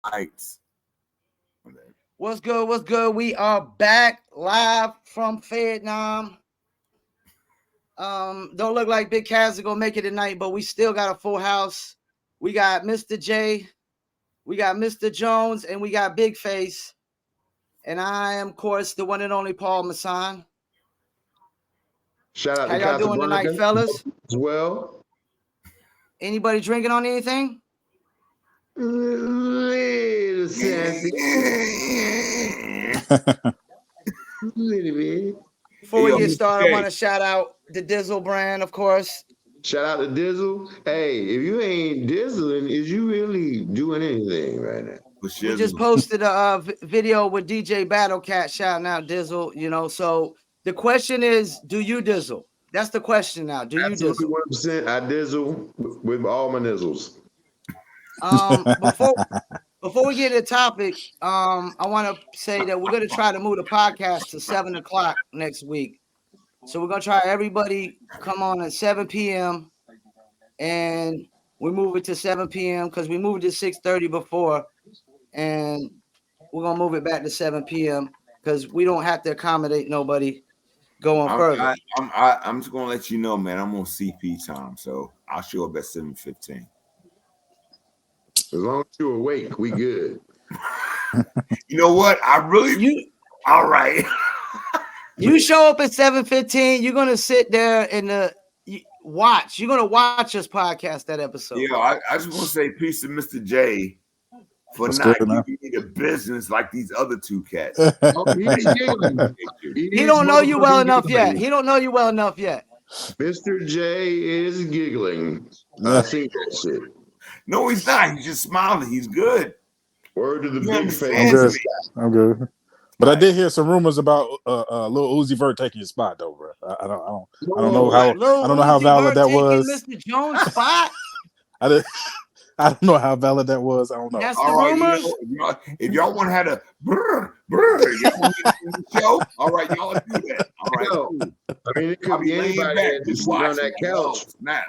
Heights. What's good? What's good? We are back live from Fayettenam. Don't look like Big Cavs are gonna make it tonight, but we still got a full house. We got Mr. J, we got Mr. Jones, and we got Big Face. And I am, of course, the one and only Paul Masson. Shout out How to y'all doing tonight, fellas? As well. Anybody drinking on anything? Little sassy. Little bit. Before we get started, I want to shout out the Dizzle brand, of course. Shout out to Dizzle. Hey, if you ain't Dizzling, is you really doing anything right now? We just posted a video with DJ Battlecat shouting out Dizzle, so the question is, do you Dizzle? That's the question now. Do you Dizzle? 100%. I Dizzle with all my nizzles. Before we get to the topic, I want to say that we're going to try to move the podcast to 7 o'clock next week. So we're going to try everybody come on at 7 p.m. and we move it to 7 p.m. because we moved it to 6:30 before. And we're going to move it back to 7 p.m. because we don't have to accommodate nobody going further. I'm just going to let you know, man, I'm on CP time, so I'll show up at 7:15. As long as you're awake, we good. You know what? All right. You show up at 7:15, you're going to sit there and watch. You're going to watch us podcast that episode. Yeah, I just want to say peace to Mr. J for not giving me the business like these other two cats. He don't know you well enough yet. He don't know you well enough yet. Mr. J is giggling. I see that shit. No, he's not. He's just smiling. He's good. Word to the big face. I'm good. But I did hear some rumors about Lil Uzi Vert taking your spot, though, bro. I don't know how valid that was. Mr. Jones' spot. I don't know how valid that was. I don't know. That's the rumors. If y'all want to have a show, all right, y'all do that. All right. I mean, it could be anybody that's on that couch.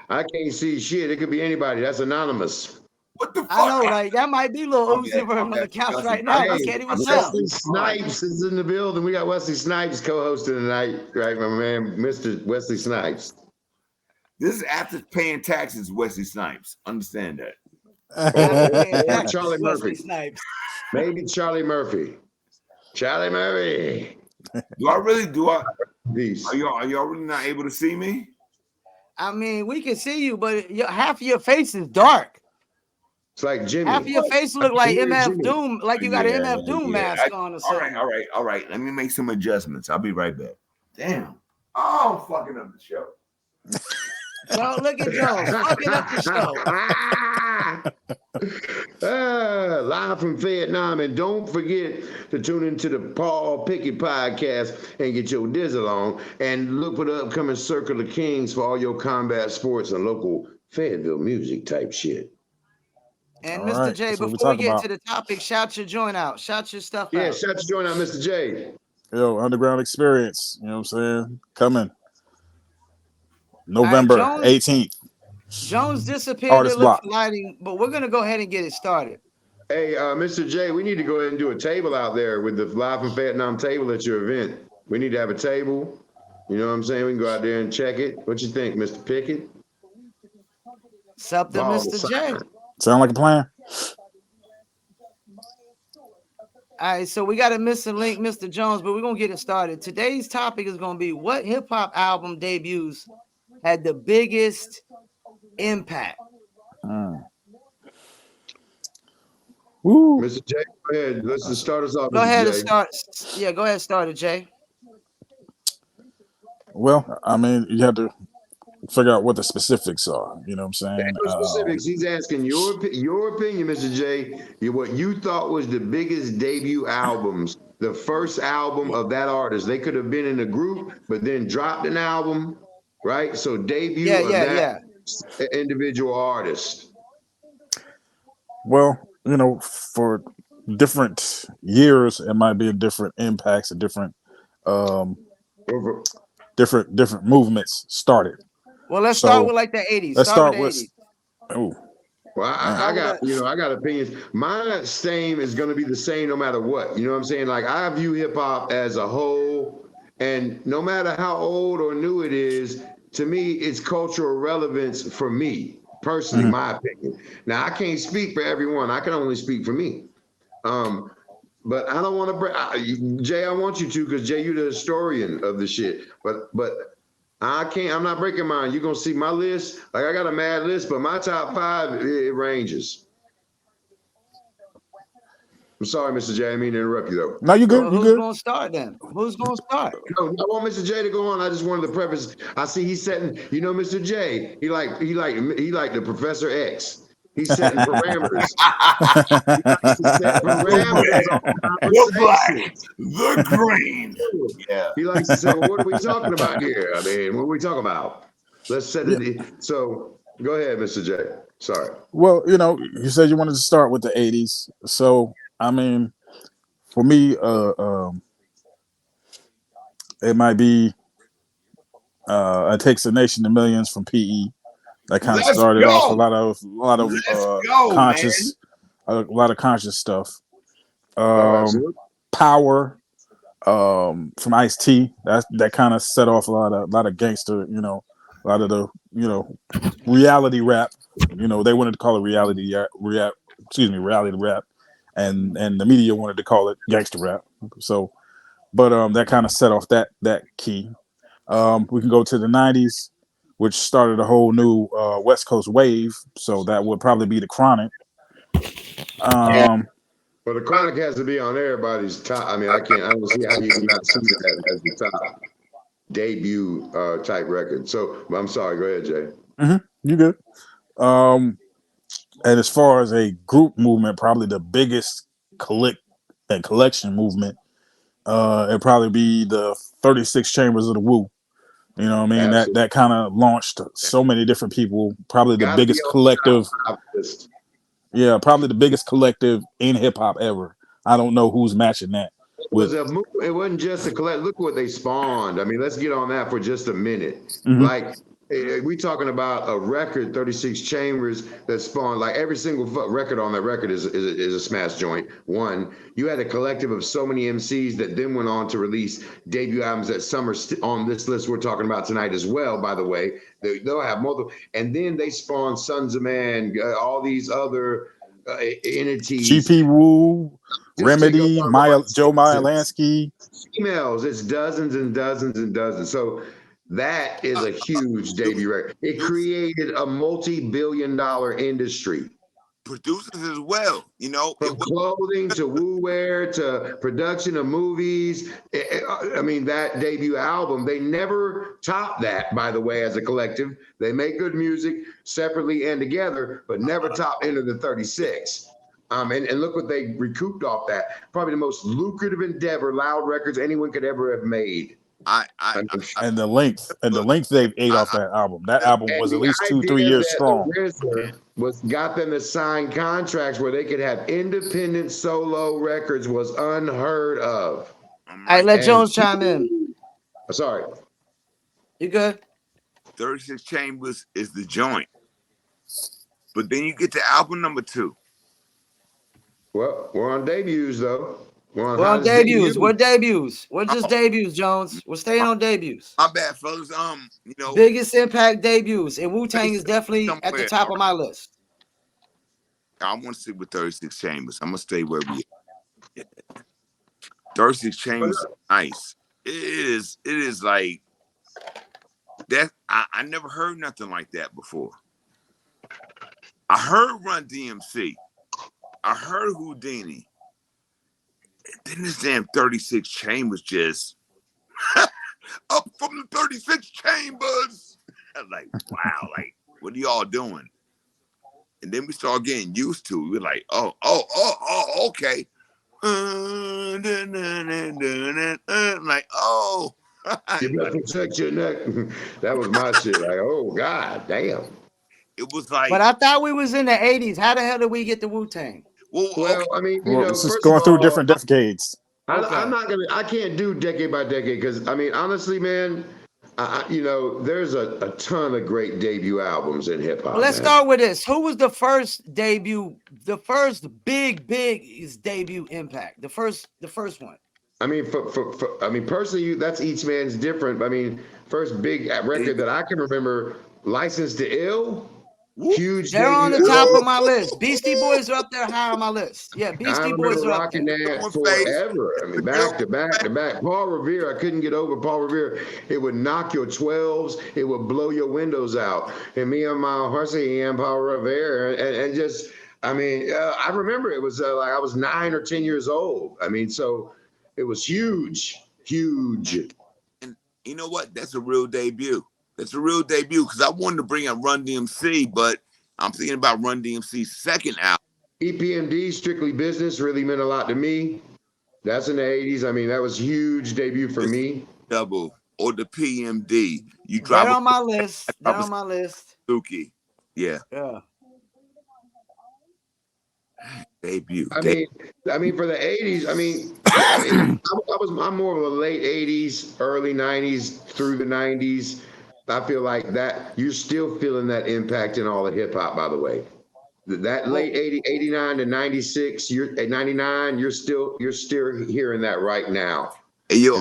I can't see shit. It could be anybody. That's anonymous. What the fuck? I know, like that might be Lil Uzi Vert on the couch right now. I can't even tell. Wesley Snipes is in the building. We got Wesley Snipes co-hosting tonight, right, my man, Mr. Wesley Snipes. This is after paying taxes, Wesley Snipes. Understand that. Charlie Murphy. Maybe Charlie Murphy. Charlie Murphy. Are y'all really not able to see me? I mean, we can see you, but half of your face is dark. It's like Jimmy. Half of your face look like MF Doom, like you got an MF Doom mask on or something. All right. Let me make some adjustments. I'll be right back. Damn. Oh, I'm fucking up the show. Well, look at Jones fucking up the show. Live from Fayettenam, and don't forget to tune into the Paul Pickett podcast and get your dizzle on, and look for the upcoming Circle of Kings for all your combat sports and local Fayetteville music type shit. And all Mr. Right, J, before we get to the topic, shout your joint out. Shout your stuff out. Yeah, shout your joint out, Mr. J. Yo, Underground Experience. You know what I'm saying? Coming. November 18th. Jones disappeared to look for lighting, but we're going to go ahead and get it started. Hey, Mr. J, we need to go ahead and do a table out there with the Live from Fayettenam table at your event. We need to have a table. You know what I'm saying? We can go out there and check it. What you think, Mr. Pickett? Something, Mr. J. Sound like a plan? All right, so we got a missing link, Mr. Jones, but we're going to get it started. Today's topic is going to be what hip-hop album debuts had the biggest impact. Mr. J, go ahead. Let's just start us off. Go ahead and start. Yeah, go ahead and start it, Jay. Well, I mean, you have to figure out what the specifics are. You know what I'm saying? Specifics. He's asking your opinion, Mr. J. What you thought was the biggest debut albums, the first album of that artist. They could have been in a group, but then dropped an album, right? So debut of that individual artist. Well, you know, for different years, it might be different impacts and different movements started. Well, let's start with like the 80s. Let's start with Well, I got, I got opinions. My same is going to be the same no matter what. You know what I'm saying? Like, I view hip hop as a whole, and no matter how old or new it is, to me, it's cultural relevance for me personally, my opinion. Now, I can't speak for everyone. I can only speak for me. But I don't want to break. Jay, I want you to, because Jay, you're the historian of the shit. But I can't. I'm not breaking mine. You're gonna see my list. Like, I got a mad list, but my top 5 it ranges. I'm sorry, Mr. J. I didn't mean to interrupt you though. No, you good. Well, you who's good. gonna start then? Who's gonna start? No, I want Mr. J to go on. I just wanted to preface. I see he's setting. Mr. J. He like the Professor X. He's setting parameters. He likes to set parameters on the black, conversations. the green. Yeah. He likes to say, well, what are we talking about here? I mean, what are we talking about? Let's set it. So go ahead, Mr. J. Sorry. Well, you said you wanted to start with the 80s. So, I mean, for me, it might be It Takes a Nation to Millions from PE. That kind of started off a lot of conscious, a lot of conscious stuff. Power from Ice-T. That kind of set off a lot of gangster, a lot of the reality rap. They wanted to call it reality rap, and the media wanted to call it gangster rap. So, but that kind of set off that key. We can go to the 90s, which started a whole new West Coast wave. So that would probably be the Chronic. Well, the Chronic has to be on everybody's top. I mean, I don't see how you can not see that as the top debut type record. So I'm sorry. Go ahead, Jay. You good. And as far as a group movement, probably the biggest collection movement, it'd probably be the 36 Chambers of the Wu. You know what I mean? Absolutely. That kind of launched so many different people. Probably the biggest collective. Yeah, probably the biggest collective in hip hop ever. I don't know who's matching that. It wasn't just a collect. Look what they spawned. I mean, let's get on that for just a minute. Like, we talking about a record, 36 Chambers, that spawned, like, every single record on that record is a smash joint. One, you had a collective of so many MCs that then went on to release debut albums that some are on this list we're talking about tonight as well, by the way. They'll have multiple. And then they spawned Sons of Man, all these other entities. GP Wu, Remedy, Joe Lansky. Emails, it's dozens and dozens and dozens. So that is a huge debut record. It created a multi-billion-dollar industry. Producers as well, From clothing to woo wear to production of movies. I mean, that debut album, they never topped that, by the way, as a collective. They make good music separately and together, but never topped Enter the 36. And look what they recouped off that. Probably the most lucrative endeavor, Loud Records, anyone could ever have made. And the length they've ate off that album. That album was at least 2-3 years strong. Got them to sign contracts where they could have independent solo records was unheard of. All right, let Jones chime in. Sorry. You good? 36 Chambers is the joint. But then you get to album number 2. Well, we're on debuts though. We're on debuts. We're debuts. We're just debuts, Jones. We're staying on debuts. My bad, fellas. Biggest impact debuts, and Wu-Tang is definitely at the top of my list. I want to see with 36 Chambers. I'm gonna stay where we are. 36 Chambers is nice. It is like that. I never heard nothing like that before. I heard Run DMC. I heard Houdini. Then this damn 36 Chambers just up from the 36 Chambers. I'm like, wow, like, what are y'all doing? And then we start getting used to it. We're like, oh, okay. Like, oh. You better protect your neck. That was my shit. Like, oh, God, damn. It was like. But I thought we was in the 80s. How the hell did we get to Wu-Tang? Well, okay. I mean, this is going through different decades. I can't do decade by decade because, I mean, honestly, man, You know, there's a ton of great debut albums in hip hop. Well, let's start with this. Who was the first debut? The first big is debut impact. The first one. I mean, I mean, personally, that's each man's different. I mean, first big record that I can remember, License to Ill, huge They're on debut the top album. of my list. Beastie Boys are up there high on my list. Yeah, I Beastie remember Boys are up rocking there. that forever. I mean, back to back to back. Paul Revere, I couldn't get over Paul Revere. It would knock your 12s. It would blow your windows out. And me and my horsey and Paul Revere, and just, I mean, I remember it was like I was 9 or 10 years old. I mean, so it was huge. And you know what? That's a real debut. That's a real debut because I wanted to bring up Run DMC, but I'm thinking about Run DMC's second album. EPMD, Strictly Business, really meant a lot to me. That's in the 80s. I mean, that was huge debut for me. Double or the PMD. You They're drop on my list. They're on my list. Suki. Yeah. Yeah. Debut. I mean, for the 80s, I'm more of a late 80s, early 90s through the 90s. I feel like that you're still feeling that impact in all the hip hop, by the way. That late 80, 89 to 96, you're at 99, you're still hearing that right now. Hey, yo,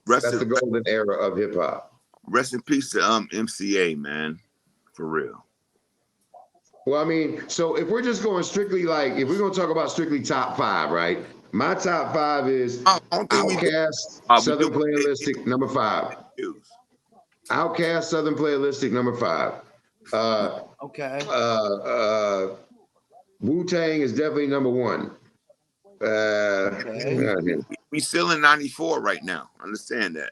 that's the golden era of hip hop. Rest in peace to MCA, man. For real. Well, I mean, so if we're just going strictly if we're going to talk about strictly top 5, right? My top 5 is Outkast, Southern Playalistic, number 5. Outkast, Southern Playalistic, number 5. Okay. Wu-Tang is definitely number 1. Okay. We still in 94 right now. Understand that.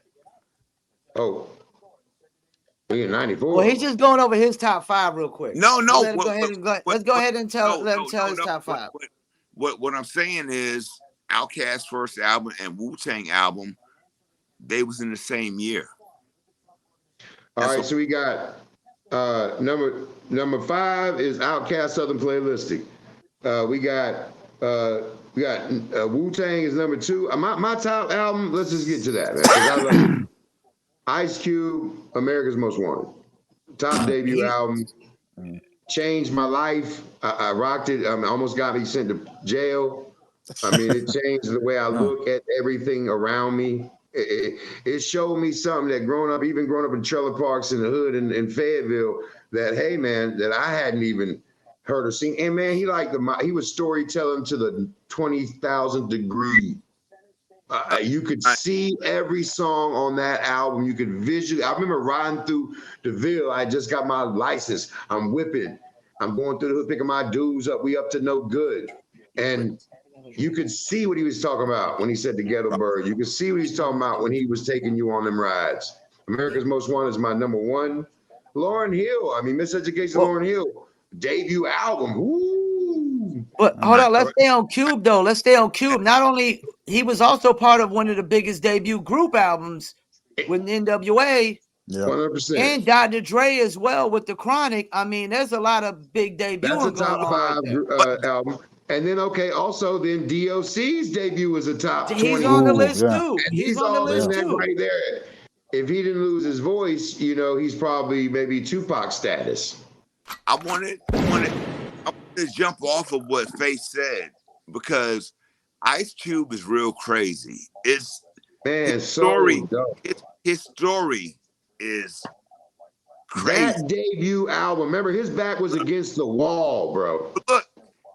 Oh. We in 94. Well, he's just going over his top 5 real quick. No. Let's go ahead and tell his top 5. What I'm saying is Outkast's first album and Wu-Tang album, they was in the same year. All right, so we got number 5 is Outkast, Southern Playalistic. We got Wu-Tang is number 2. My top album, let's just get to that, man, 'cause I love it. Ice Cube, America's Most Wanted. Top debut album. Changed my life. I rocked it. Almost got me sent to jail. I mean, it changed the way I look at everything around me. It showed me something that even growing up in trailer parks in the hood in Fayetteville, that, hey, man, that I hadn't even heard or seen. And, man, he was storytelling to the 20,000th degree. You could see every song on that album. You could visually. I remember riding through the Ville. I just got my license. I'm whipping. I'm going through the hood, picking my dudes up. We up to no good. And you could see what he was talking about when he said the ghetto bird. You could see what he's talking about when he was taking you on them rides. America's Most Wanted is my number 1. Lauryn Hill. I mean, Miseducation, Lauryn Hill. Debut album. Woo. But hold on, let's stay on Cube though. Let's stay on Cube. Not only he was also part of one of the biggest debut group albums with NWA, 100%, and Dr. Dre as well with the Chronic. I mean, there's a lot of big debuts. That's a top 5 album. And then then DOC's debut was a top 20. He's on the list too. And he's on the list too. Right there. If he didn't lose his voice, he's probably maybe Tupac status. I wanted to jump off of what Faith said because Ice Cube is real crazy. His story is crazy. That debut album, remember his back was against the wall, bro. Look,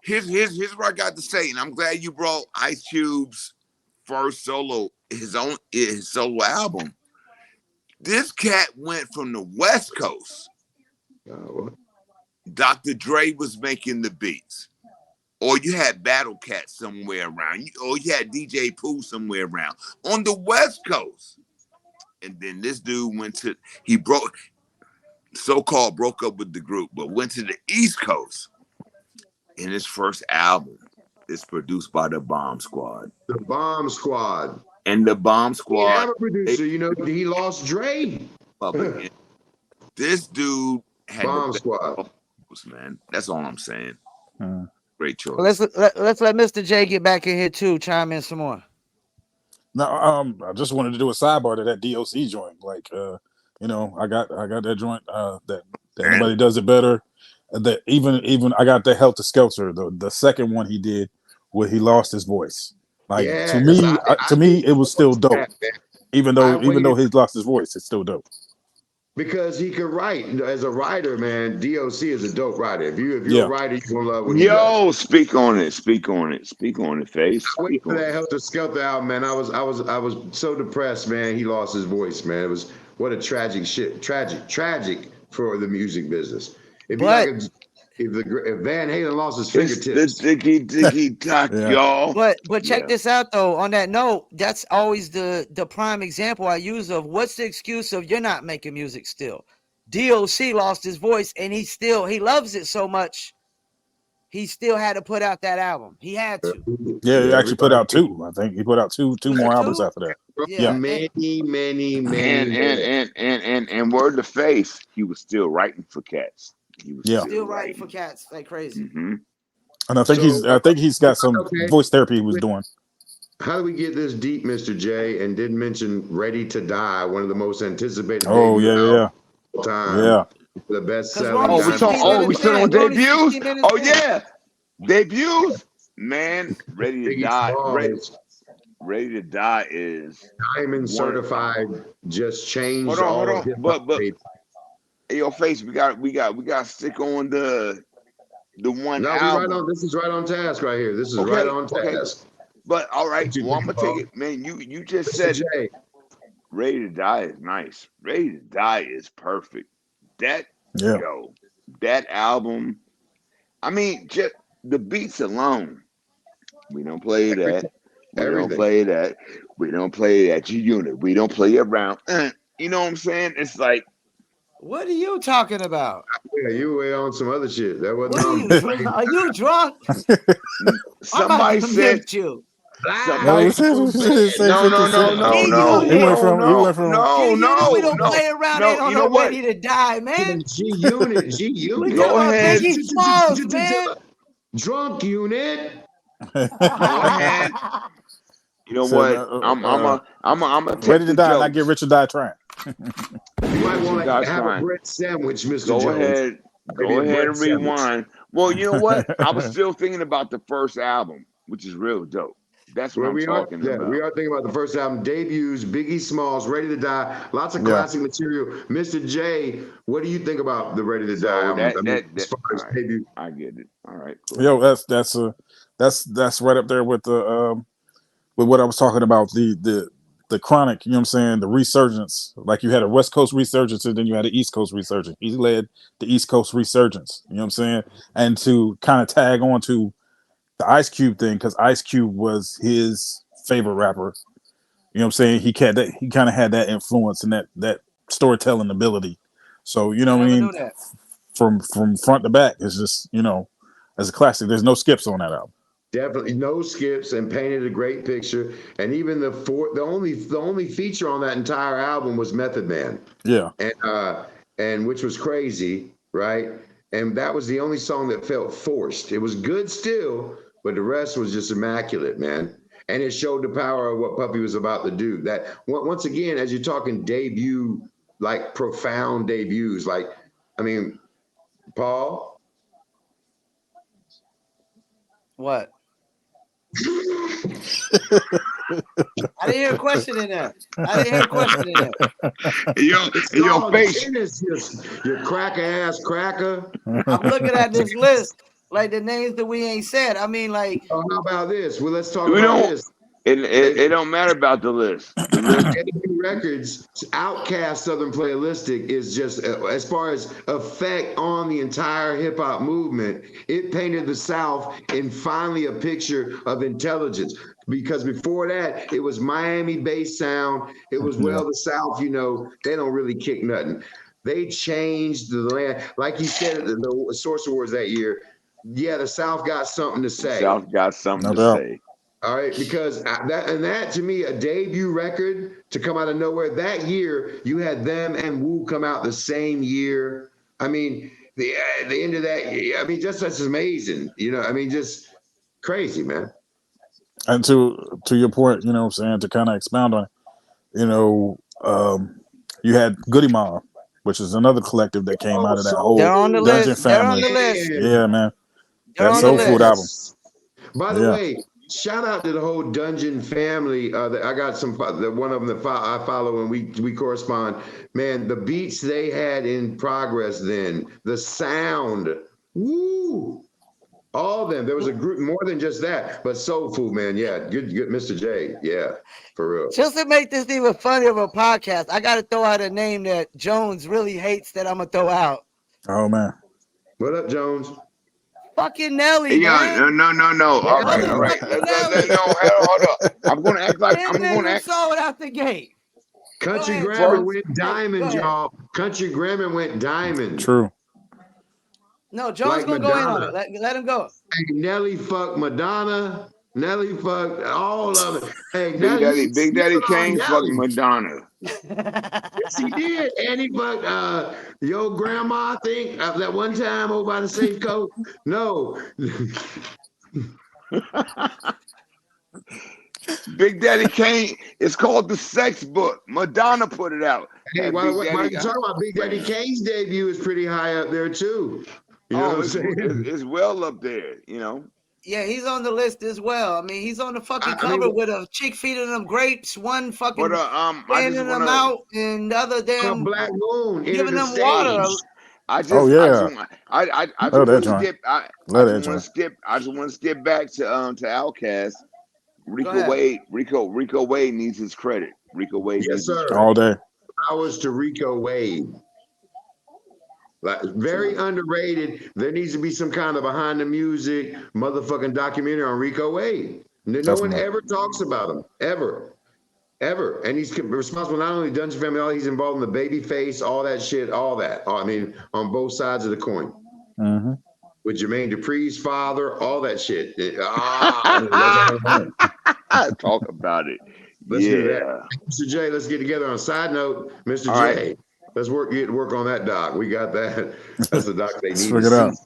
here's what I got to say, and I'm glad you brought Ice Cube's first his solo album. This cat went from the West Coast. Dr. Dre was making the beats, or you had Battle Cat somewhere around, or you had DJ Pooh somewhere around on the West Coast. And then this dude broke up with the group, but went to the East Coast. And his first album is produced by the Bomb Squad. The Bomb Squad. And the Bomb Squad. He had a producer, he lost Dre. This dude had Bomb Squad. Man, that's all I'm saying. Great choice. Well, let's let Mr. J get back in here too. Chime in some more. No, I just wanted to do a sidebar to that DOC joint. Like, You know, I got that joint that And nobody does it better. That even I got the Helter Skelter, the second one he did where he lost his voice. Like Yeah, because to me, it was still dope. that, man. Even I though waited he lost his voice, it's still dope. because he could write. As a writer, man, DOC is a dope writer. If you're a Yeah, writer, you're gonna love what he does. yo, speak on it. Speak on it. Speak on it, face. I waited Speak for on that it. Helter Skelter album, man. I was so depressed, man. He lost his voice, man. It was what a tragic shit, tragic for the music business. It'd be like But if Van Halen lost his It's the fingertips. dicky tock, yeah, y'all. but check Yeah. this out though. On that note, that's always the prime example I use of what's the excuse of you're not making music still. DOC lost his voice and he loves it so much. He still had to put out that album. He had to. yeah. He actually put Everybody out two. I think he put out two Was more it albums two? after that. Yeah, Yeah. many And and more. and and and word to face, he was still writing for cats. He was yeah. Still still writing for writing. cats like crazy. Mm-hmm. And So I think he's got some okay, voice therapy he was doing. how do we get this deep, Mr. J? And didn't mention "Ready to Die," one of the most anticipated Oh debut yeah, albums yeah, of all time, yeah, the Because we're best-selling only Oh, we talking. 16 diamond. Oh, we minutes still in. on We're only debuts. 16 minutes Oh in. yeah, debuts. Man, ready to Biggie die. Smalls, Ready to die is Diamond one. Certified, just Hold changed on, hold all of on. hip hop. But hey, your face. We got to stick on the one No, we right on. album. This is right on task right here. This is right Okay, on okay. task. But all right. What you Well, I'm think, gonna take Paul? it, man. You just Mr. said J. ready to die is nice. Ready to die is perfect. That yeah, yo, that album. I mean, just the beats alone. We don't play that. We don't Everything. play that. We don't play that G unit. We don't play around. You know what I'm saying? It's like What are you talking about? Yeah, you were on some other shit. That wasn't What are on you drunk? Are you drunk? I'm about somebody to said. mute you. no, Somebody. we said say No, 50 no, no, Cent. no, G no, He went Unit. no, from no, no, G Unit, we no, don't no, play around. Ain't no. on You know no what? ready to die, man. G Unit. G We Unit. talking Go about ahead. Biggie Smalls, man. Drunk unit. Go ahead. You know said what? I'm a take ready to the die, not get jokes. rich or die trying. You Get might rich and want die to have a trying. bread sandwich, Mr. Go Jones. ahead. Maybe Go a ahead bread and sandwich. rewind. Well, you know what? I was still thinking about the first album, which is real dope. That's what Well, I'm talking we about. are thinking about the first album, debuts, Biggie Smalls, Ready to Die, lots of Yeah, classic material. Mr. J, what do you think about the Ready to Die So album? that I mean, that as that far all as right. debut, I get it. All right, cool. yo, that's right up there with what I was talking about the chronic. You know what I'm saying? The resurgence. Like you had a West Coast resurgence, and then you had an East Coast resurgence. He led the East Coast resurgence. You know what I'm saying? And to kind of tag on to the Ice Cube thing, because Ice Cube was his favorite rapper. You know what I'm saying? He kind of had that influence and that storytelling ability. So you I know what I never mean? knew that. From front to back, it's just as a classic. There's no skips on that album. definitely no skips and painted a great picture. And even the only feature on that entire album was Method Man. Yeah, And which was crazy, right? And that was the only song that felt forced. It was good still, but the rest was just immaculate, man. And it showed the power of what Puppy was about to do. That once again, as you're talking debut, like profound debuts, like I mean, Paul. What? I didn't hear a question in there. I didn't hear a question in there. It's Your called face. Genesis, you cracker ass cracker. I'm looking at this list, like the names that we ain't said. I mean, like, Oh, how about this? Well, let's talk We about don't. this. It don't matter about the list. The list. Eddie Records Outcast Southern Playalistic is just as far as effect on the entire hip hop movement. It painted the South in finally a picture of intelligence. Because before that, it was Miami-based sound. It was yeah, the South. They don't really kick nothing. They changed the land, like you said at the Source Awards that year. Yeah, the South got something to The say. South got something no to doubt. say. All right, because that to me, a debut record to come out of nowhere that year, you had them and Wu come out the same year. I mean, the end of that, I mean, just that's amazing. I mean, just crazy, man. And to your point, you know what I'm saying, to kind of expound on it, you know, You had Goody Mob, which is another collective that came out of that Soul They're whole on the Food, Dungeon list. They're on family. the list. man. Yeah, man. They're That on the Soul Food album. list. By the Yeah. way, shout out to the whole Dungeon family. I got some. One of them that I follow and we correspond. Man, the beats they had in progress then, the sound, woo, all of them. There was a group more than just that, but Soul Food, man, yeah, good, Mr. J, yeah, for real. Just to make this even funnier of a podcast, I got to throw out a name that Jones really hates that I'm going to throw out. Oh man. What up, Jones? Fucking Nelly, Yeah, man. no. All right. Motherfucking Nelly. No, hold up. I'm gonna act like I'm Him gonna and act. sold out the gate. Country ahead, Grammar Jones. went Hey, diamond, go ahead. y'all. Country Grammar went diamond. True. No, Jones Like going to go in on Madonna. it. Let him go. Hey, Nelly fucked Madonna. Nelly fucked all of it. Hey, Big Nelly, Daddy, Big Daddy on Kane fucking Nelly. Madonna. Yes, he did. And he fucked your grandma, I think, that one time over by the safe coast. No. Big Daddy Kane. It's called The Sex Book. Madonna put it out. Hey, Had while Big you Daddy- talking about Big Daddy Kane's debut is pretty high up there too. You know what I'm saying? it's well up there. You know. Yeah, he's on the list as well. I mean, he's on the fucking I mean, cover with a chick feeding them grapes, one fucking But I handing just them wanna. out, and the other a damn Black Moon giving entered the them water. stage. I just, Oh, I yeah. just, want- I just Love that want to joint. skip. I Love just that want to joint. skip. I just want to skip back to Outkast. Rico ahead. Wade. Rico Wade needs his credit. Rico Wade Yes, needs his sir. credit. All day. Powers to Rico Wade. Like very underrated. There needs to be some kind of behind the music motherfucking documentary on Rico Wade. No one Definitely. ever talks about him. Ever. And he's responsible not only Dungeon Family, all he's involved in the baby face, all that shit, all that. I mean, on both sides of the coin. Mm-hmm. With Jermaine Dupri's father, all that shit. Talk about it. Let's do Yeah. that. Mr. J, let's get together. On a side note, Mr. All J, right. let's get to work on that doc. We got that. That's the doc they Let's need figure to it out. see.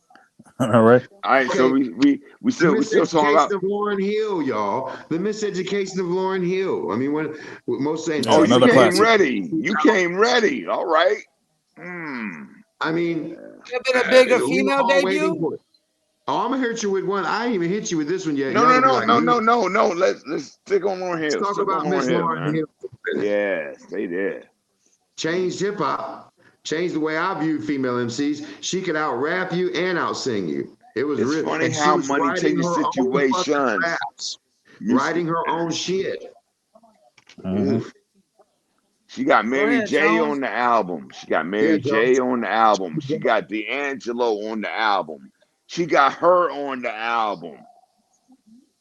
All right. All right. So Okay. we still talking about. Miseducation of Lauryn Hill, y'all. The miseducation of Lauryn Hill. I mean, when most saying, Yeah, Oh, you another came classic. ready. You came ready. All right. I mean, Could have been a bigger we were female all waiting debut. for it. Oh, I'm gonna hit you with one. I didn't even hit you with this one yet. No. Y'all gonna be like, No. Let's stick on Lauryn Hill. Let's talk Stick about on Miss Lauryn man. Hill. Yeah, stay there. Changed hip hop. Changed the way I view female MCs. She could out rap you and out sing you. It was It's real. funny And she how was money writing changes her own fucking situations. raps, writing her own shit. Mm-hmm. She got Mary ahead, J Jones. on the album. She got Mary J Jones. on the album. She got D'Angelo on the album. She got her on the album.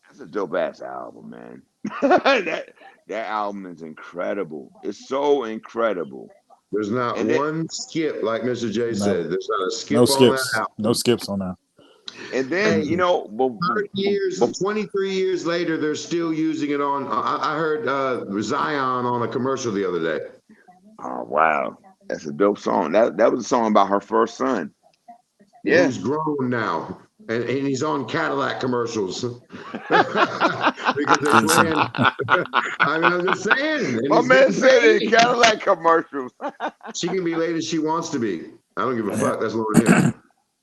That's a dope ass album, man. that album is incredible. It's so incredible. There's not And one skip, like Mr. J No. said. There's not a skip No on skips. that album. No skips on that. And then Hey, you know, 30 years, 23 years later, they're still using it on. I heard Zion on a commercial the other day. oh wow, that's a dope song. That was a song about her first son. Yeah. Who's grown now. And he's on Cadillac commercials. Because they're playing. I mean, I'm just saying. And My he's man getting said paid. in Cadillac commercials. She can be late as she wants to be. I don't give a fuck. That's Lauryn Hill.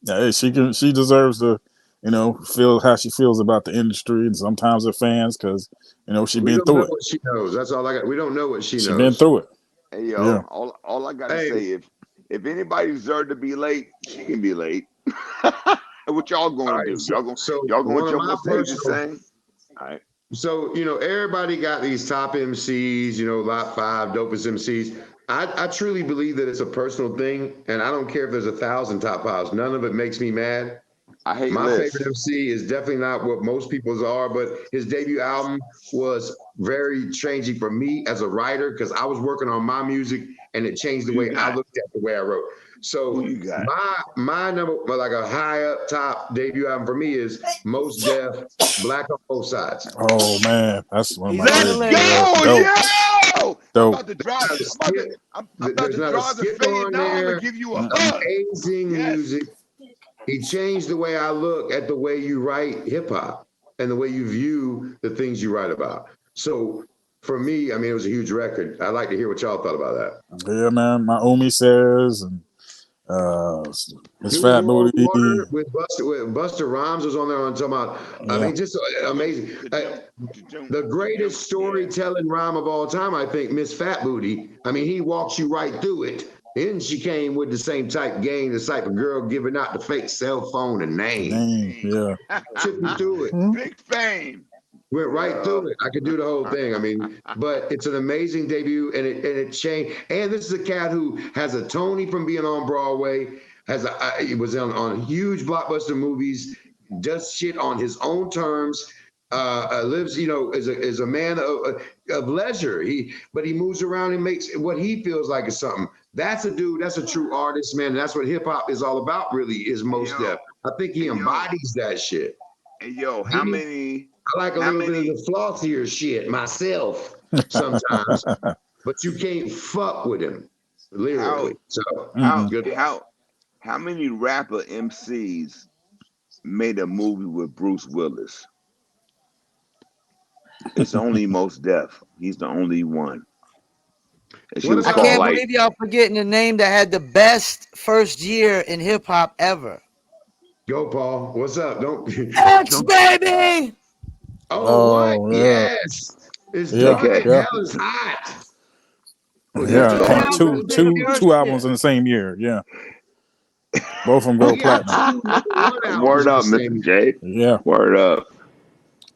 Yeah, hey, she deserves to, feel how she feels about the industry and sometimes her fans, because she We been don't through know it. what she knows. That's all I got. We don't know what she She knows. been through it. Hey yo, Yeah. all I gotta Hey. say, if anybody deserved to be late, she can be late. What y'all gonna All right, do? so- Y'all gonna so y'all one gonna of jump my on stage and personal- sing? All right. So, everybody got these top MCs, lot 5, dopest MCs. I truly believe that it's a personal thing, and I don't care if there's 1,000 top 5s. None of it makes me mad. I hate My lists. favorite MC is definitely not what most people's are, but his debut album was very changing for me as a writer because I was working on my music and it changed the You way got- I looked at the way I wrote. So Who you got? my number, like a high up top debut album for me is Most Def, Black on Both Sides. Oh man, that's one of my He's on the favorites. list. Go, Dope. yo! Dope. I'm about to drive. I'm about There's to not a drive to skip on Fayettenam there. and give you a hug. Amazing Yes. music. He changed the way I look at the way you write hip hop and the way you view the things you write about. So for me, I mean, it was a huge record. I'd like to hear what y'all thought about that. Yeah, man. My Omi says and uh Miss New Fat World Booty. Order with Buster Rhymes was on there on talking about. I Yeah. mean, just amazing. The greatest storytelling rhyme of all time, I think, Miss Fat Booty. I mean, he walks you right through it. Then she came with the same type gang, the type of girl giving out the fake cell phone and name. Name. Yeah. Took you through it. Big fame. Went right through it. I could do the whole thing. I mean, but it's an amazing debut, and it changed. And this is a cat who has a Tony from being on Broadway. He was on huge blockbuster movies. Does shit on his own terms. Lives, is a man of leisure. But he moves around and makes what he feels like is something. That's a dude. That's a true artist, man. And that's what hip hop is all about. Really, is most def. I think he embodies that shit. Hey, yo, how many? I like a little bit of the flossier shit myself sometimes, but you can't fuck with him lyrically. How many rapper MCs made a movie with Bruce Willis? It's only Most Def. He's the only one. I can't believe y'all forgetting the name that had the best first year in hip hop ever. Go, Paul. What's up? X baby. Oh, what? Yeah. Yes. It's dark and hell is hot. Yeah, two albums in the same year. Yeah, both of them go platinum. Word up, Mr. J. Yeah, word up.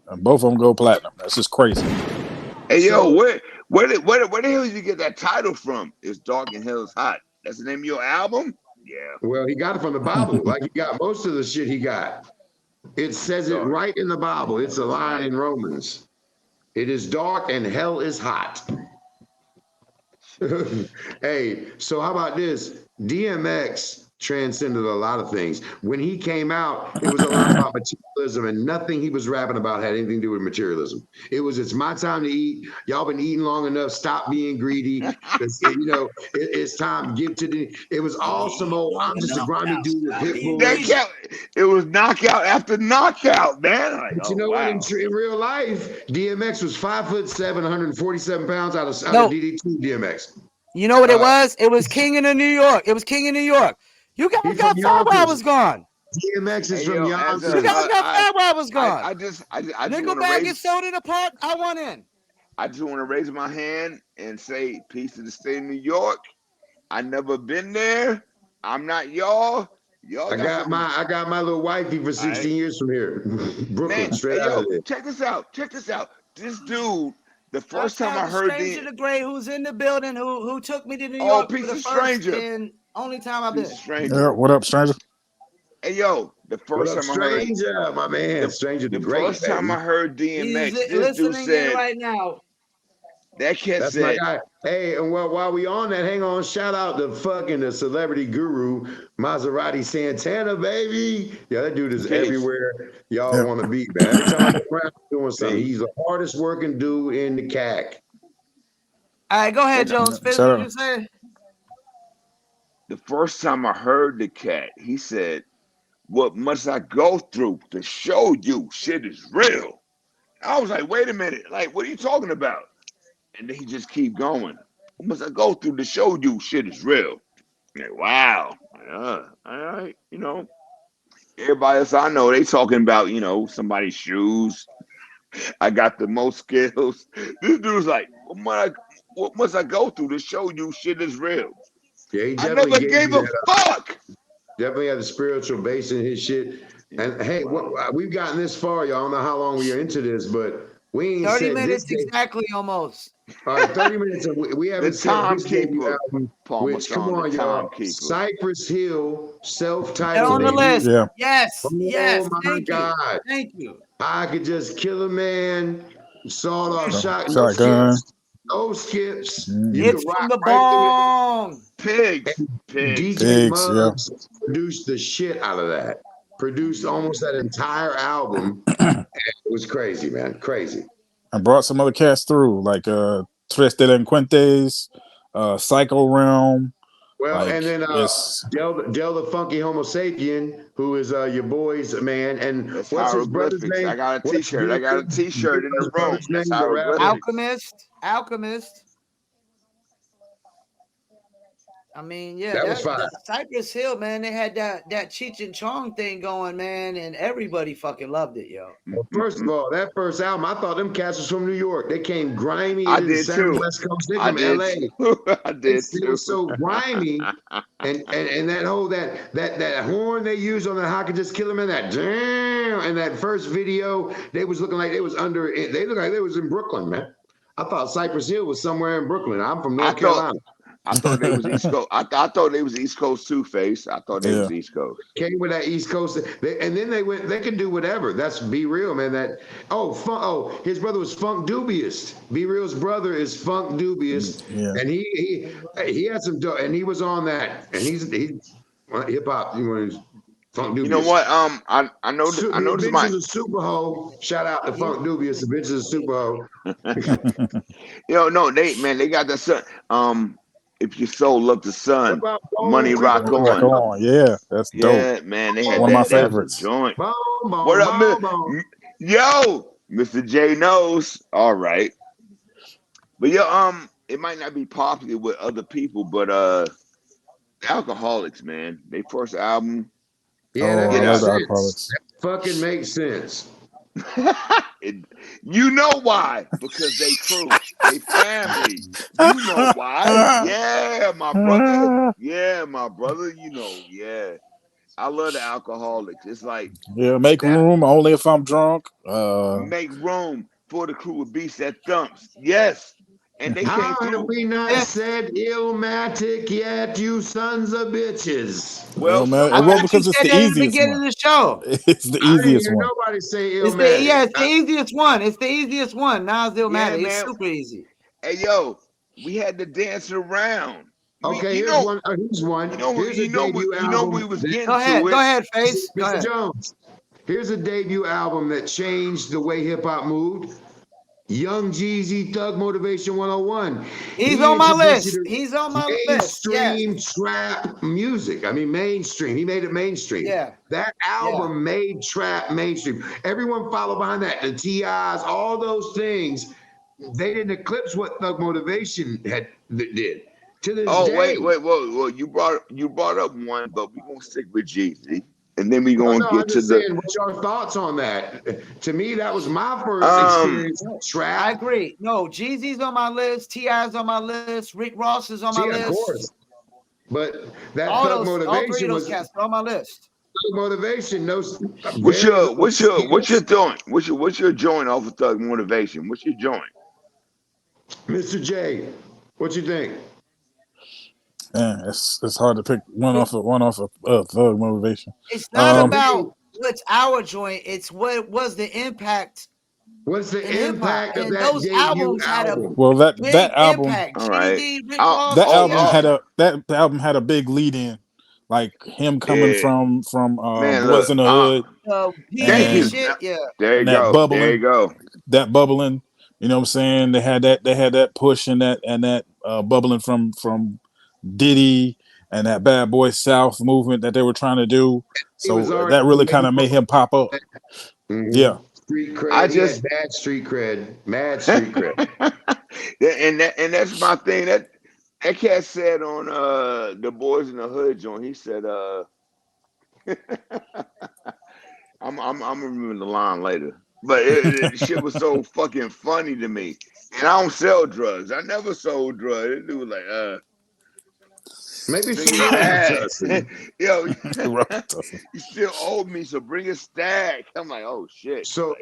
And both of them go platinum. That's just crazy. Hey, yo, where the hell did you get that title from? It's Dark and Hell is Hot. That's the name of your album? Yeah. Well, he got it from the Bible. Like he got most of the shit he got. It says it right in the Bible. It's a line in Romans. It is dark and hell is hot. Hey, so how about this? DMX transcended a lot of things. When he came out, it was a lot about materialism, and nothing he was rapping about had anything to do with materialism. It was, it's my time to eat. Y'all been eating long enough. Stop being greedy. It's time to give to the. It was all some old. I'm just a grimy dude with pit bulls. It was knockout after knockout, man. Like, but you know what? In real life, DMX was 5'7", 147 pounds out of DD2 DMX. You know what it was? It was King in New York. It was King in New York. You guys got fat while I was gone. DMX is from Yonkers. You guys got fat while I was gone. I just Nickelback is sold in the park. I want in. I just want to raise my hand and say peace to the state of New York. I never been there. I'm not y'all. I got my little wifey for 16 years from here. Brooklyn, straight out of there. Check this out. This dude, the first time I heard Stranger the Great, who's in the building, who took me to New York for the first and only time I've been. Yeah, what up, stranger? Hey, yo, the first time I heard Stranger, my man, Stranger the Great. The first time I heard DMX, this dude said right now. That cat That's said, my guy. Hey, and while we on that, hang on, shout out to fucking the celebrity guru, Maserati Santana, baby. Yeah, that dude is everywhere y'all want to be, man. Every time I get around doing something, he's the hardest working dude in the CAC. All right, go ahead, Jones. Finish what you said. The first time I heard the cat, he said, "What must I go through to show you shit is real?" I was like, wait a minute, like, what are you talking about? And then he just keep going. What must I go through to show you shit is real? Like, wow. All right. Everybody else I know, they talking about, somebody's shoes. I got the most skills. This dude's like, what must I go through to show you shit is real? Yeah, he I never gave a fuck. Definitely had a spiritual base in his shit. And hey, we've gotten this far, y'all. I don't know how long we are into this, but we ain't 30 said minutes this exactly almost. All right, 30 minutes. We haven't said this timekeeper, which, come on, y'all. Cypress Hill, self-titled. They're on the list. Yeah. Yes. Oh, my God. Thank you. I could just kill a man, sawed-off shotgun. No skips. It's from the bong. Pigs. DJ Muggs produced the shit out of that. Produced almost that entire album. It was crazy, man. Crazy. I brought some other cats through, like Tres Delinquentes, Psycho Realm. Well, and then Del the Funky Homo Sapien, who is your boy's man. And what's his brother's name? I got a t-shirt. In the room. Alchemist. Alchemist. I mean, yeah, That was fire. the Cypress Hill, man. They had that Cheech and Chong thing going, man, and everybody fucking loved it, yo. Well, first of all, that first album, I thought them cats was from New York. They came grimy. I They didn't did sound too. West Coast. They I from did LA. too. I did They too. were so grimy. And that whole that horn they used on the How Could Just Kill Him in that damn and that first video, they was looking like they was under it. They looked like they was in Brooklyn, man. I thought Cypress Hill was somewhere in Brooklyn. I'm from North Carolina. I thought they was East Coast. I thought they was East Coast too, Face. I thought they was East Coast. Came with that East Coast, and then they went. They can do whatever. That's Be Real, man. His brother was Funk Dubious. Be Real's brother is Funk Dubious, and he had some, and he was on that, and he's hip hop. Funk Dubious. You know what? I know. I know this might. Adventures of Super Ho. Shout out to Funk Dubious. Adventures of Super Ho. No, they got that son. If your soul love the sun, money rock on. Rock on. Yeah, that's dope. Yeah, man, they had One of my that. That was favorites. a joint. What What up, yo? Mr. J knows. All right. But it might not be popular with other people, but the Alcoholics, man, their first album. Yeah, that I makes love the sense. Alcoholics. That fucking makes sense. You know why? Because they crew, they family. You know why? Yeah, my brother. Yeah, my brother. Yeah. I love the Alcoholics. It's like make room only if I'm drunk. Make room for the crew of beasts that thumps. Yes. And they How came through. have we not said Illmatic yet, you sons of bitches? Well, because it's the easiest one. Of the show. It's the I didn't easiest hear one. nobody say It's Illmatic. the easiest one. It's the easiest one. Nas Illmatic. Yeah, It's man. super easy. Hey, yo, we had to dance around. Okay, here's one. Here's one. Here's a debut album. We was getting Go ahead. to it. Go ahead, Face. Go Mr. ahead. Jones. Here's a debut album that changed the way hip hop moved. Young Jeezy, Thug Motivation 101. He's on my list. He's on my list. Mainstream trap music. I mean, mainstream. He made it mainstream. Yeah. That album made trap mainstream. Everyone followed behind that. The TIs, all those things. They didn't eclipse what Thug Motivation did. To this day. Wait. You brought up one, but we're gonna stick with Jeezy. And then we're gonna get to the. What's your thoughts on that? To me, that was my first experience with trap. I agree. No, Jeezy's on my list. T.I.'s on my list. Rick Ross is on my list. Of course. But that all Thug Motivation all three of those cats are on my list. Thug Motivation. What's your joint? What's your joint off of Thug Motivation? What's your joint? Mr. J, what you think? Man, it's hard to pick one off of Thug Motivation. It's not about what's our joint. It's what was the impact. What's the impact of and that those albums had a that album. Impact. All right. That album had a big lead in, like him coming from Boys in the Hood. Shit, yeah. There you go. There you go. That bubbling. You know what I'm saying? They had that push and that bubbling from Diddy and that Bad Boy South movement that they were trying to do. So that really kind of made him pop up. Mm-hmm. Yeah. Street cred. He had bad street cred. Mad street cred. and that's my thing. That cat said on the Boys in the Hood joint, he said I'm remembering the line later. But it shit was so fucking funny to me. And I don't sell drugs. I never sold drugs. This dude was like, maybe some yo, you still owe me, so bring a stack. I'm like, oh shit. So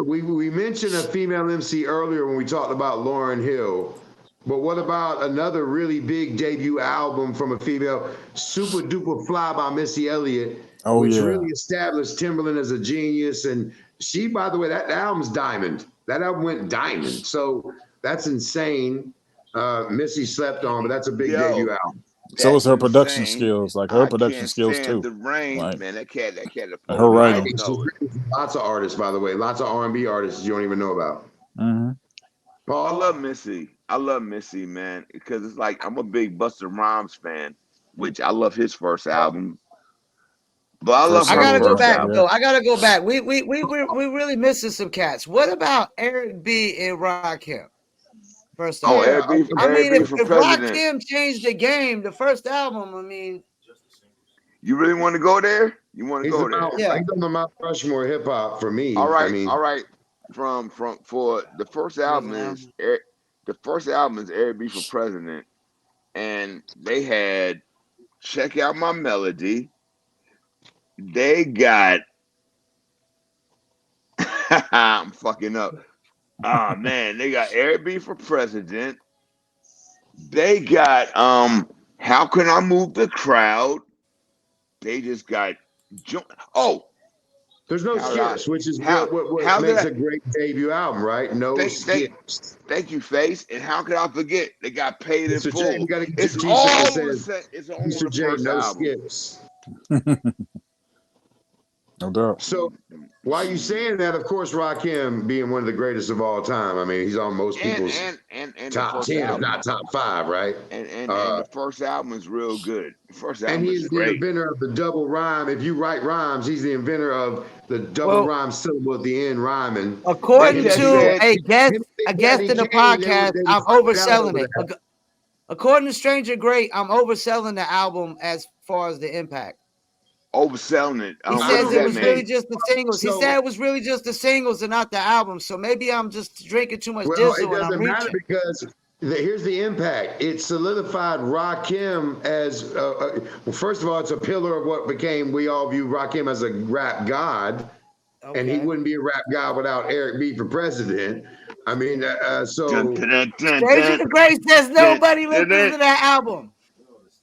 we mentioned a female MC earlier when we talked about Lauryn Hill. But what about another really big debut album from a female, Super Duper Fly by Missy Elliott, which really established Timberland as a genius. And she, by the way, that album's diamond. That album went diamond. So that's insane. Missy slept on, but that's a big debut album. So was her production skills. Like her production skills too. The rain, like, man. That cat. Her writing. Lots of artists, by the way. Lots of R&B artists you don't even know about. Mm-hmm. Paul? I love Missy, man, because it's like I'm a big Busta Rhymes fan, which I love his first album. But I love. I gotta go back though. I gotta go back. We really missing some cats. What about Eric B and Rakim? First Oh, album. Yeah, I mean, Eric if, for if president. Rakim changed the game, the first album, I mean, You really want to go there? You want to he's go there? yeah. on the Mount Rushmore hip hop for All me. I right, mean, all right. From for the first album Prison is album. The first album is Eric B for president, and they had Check Out My Melody. They got I'm fucking up. Ah man, they got Eric B for president. They got How Can I Move the Crowd? They just got oh there's no how did I skips, which is how what how did makes I a great debut album, right? No thank skips. thank you, Face. And how could I forget? They got paid in Mr. J, you full. got to get It's your T-shirt that all on the says, set. It's all on Mr. the J, first no album. skips. No doubt. So while you saying that, of course, Rakim being one of the greatest of all time. I mean, he's on most people's And the top first 10, if album not top 5, right? and the first album is real good. The first And album he is is the great. inventor of the double rhyme. If you write rhymes, he's the inventor of the double Well, rhyme syllable at the end rhyming. That according Him and cat Big to said, Daddy, a guest, him and a Big guest in Daddy the Kane, podcast, they I'm would fight it out overselling over it. that. According to Stranger Great, I'm overselling the album as far as the impact. overselling it. He I What says does don't it that was know. really mean? just the singles. He So, said it was really just the singles and not the album. So maybe I'm just drinking too much well, it diesel and I'm doesn't matter reaching. because here's the impact. It solidified Rakim as, well, first of all, it's a pillar of what became, we all view Rakim as a rap god. And he Okay. wouldn't be a rap god without Eric B for president. I mean, Dun, so dun, dun, dun, Stranger dun, to Grace says dun, nobody dun, listens dun. to that album.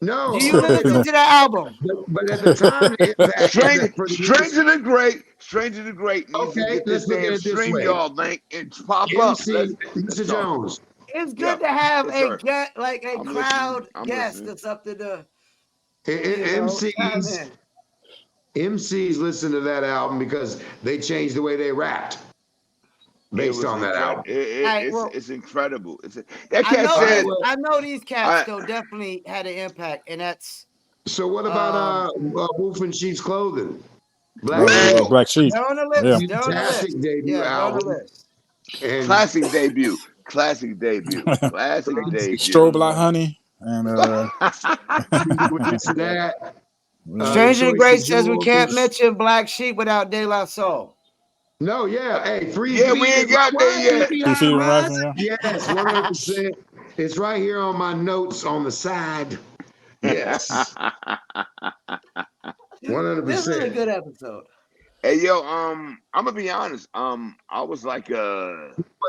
no, Do you listen to that album? but at the time, the impact for the years. Stranger the Great needs to Okay, get this let's look at damn it this way. StreamYard link and pop up. MC, Let's Mr. talk. Jones, It's Yeah, good to have yes, a sir. get like a I'm listening. crowd I'm guest listening. that's up to the chime MCs, in. MCs listen to that album because they changed the way they rapped It based was on that incredible. album. Well, It's incredible. That I cat know All right, said, these. well, I know these cats I, though definitely had an impact, and that's so what about Wolf in Sheep's Clothing? Black man, Sheep, Black Sheep. they're on the Yeah. list. They're on the fantastic list. debut Yeah, they're on the album, list. and classic debut, classic debut, classic Strobe debut. Like Honey. And with this and that. Stranger Choice of Grace says we can't Jewels. mention Black Sheep without De La Soul. No, yeah. Hey, Free Yeah, we Feet ain't is got there rising, yet. be 2 Feet and rising. Rising, yeah. Yes, 100%. It's right here on my notes on the side. Yes, This is a 100%. good episode. Hey yo, I'm gonna be honest. I was like Wait,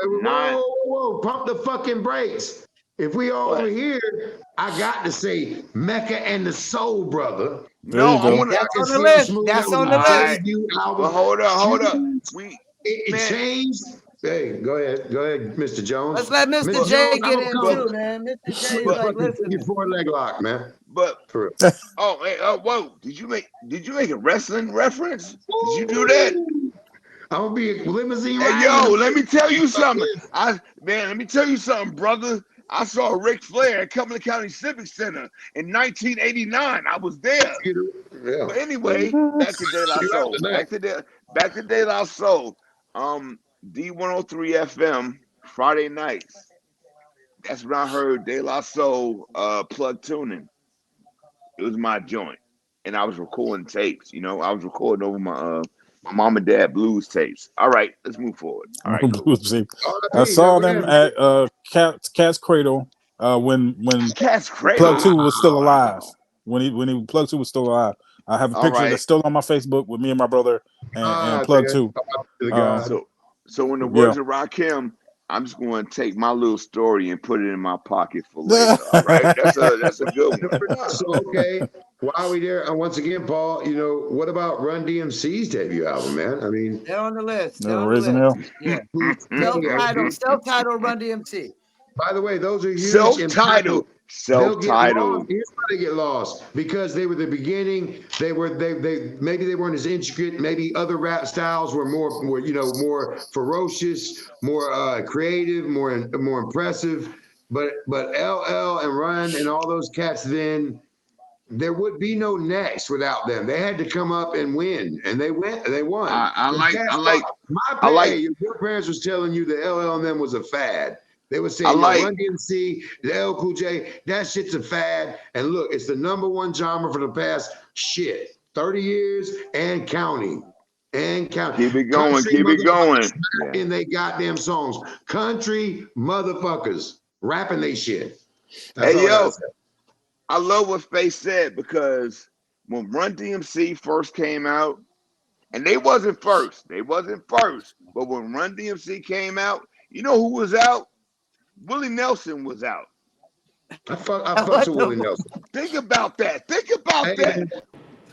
whoa, whoa, pump the fucking brakes. If we all over What? here, I got to say Mecca and the Soul Brother. There No, you I go. want to. That's on the Slim list. Smooth, that That's was on a the I list. debut album. well, hold up. Huge. It Man, changed. Hey, go ahead, Mr. Jones. Let's let Mr. Mr. but J Jones, I'm get gonna in come too, man. Mr. put J is your like, fucking listen. 4 leg lock, man. but For real. oh, hey, oh, whoa! Did you make a wrestling reference? Did you do that? I'm gonna be limousine Hey, riding. yo, let me tell you something. Like Let me tell you something, brother. I saw Ric Flair at Cumberland County Civic Center in 1989. I was there. yeah. But anyway, back to De La See you Soul. after that. Back to De La Soul. D103 FM Friday nights. That's when I heard De La Soul plug tuning. It was my joint, and I was recording tapes. I was recording over my mom and dad blues tapes. All right, let's move forward. All right, cool. RIP, I saw go them ahead. at Cat's Cradle when Cat's Plug Cradle. 2 was still alive. Wow. When he Plug 2 was still alive. I have a All picture right. that's still on my Facebook with me and my brother and Plug 2. The guy. So in the Yeah. words of Rakim, I'm just going to take my little story and put it in my pocket for later. All right, that's a good one. So okay, while we there, and once again, Paul, what about Run DMC's debut album, man? I mean, They're on the list. They're No, on the Raising list. Hell. Yeah. Mm-hmm. Self-titled Run DMC. by the way, those are huge. Self-titled. They'll get lost. Self-titled. Here's why they get lost, because they were the beginning. They maybe they weren't as intricate. Maybe other rap styles were more ferocious, more creative, more impressive. But LL and Run and all those cats, then there would be no next without them. They had to come up and win, and they won. I like Your parents was telling you that LL and them was a fad. They were I saying, yo, like. Run DMC, the L Cool J, that shit's a fad. And look, it's the #1 genre for the past 30 years and counting. And counting. Keep it going. Country Keep it going. motherfuckers Yeah. in they goddamn songs. Country motherfuckers rapping they shit. That's Hey all I gotta yo, say. I love what Faye said because when Run DMC first came out, and they wasn't first, but when Run DMC came out, you know who was out? Willie Nelson was out. I fucks What with the Willie fuck? Nelson. Think about that. Hey, That.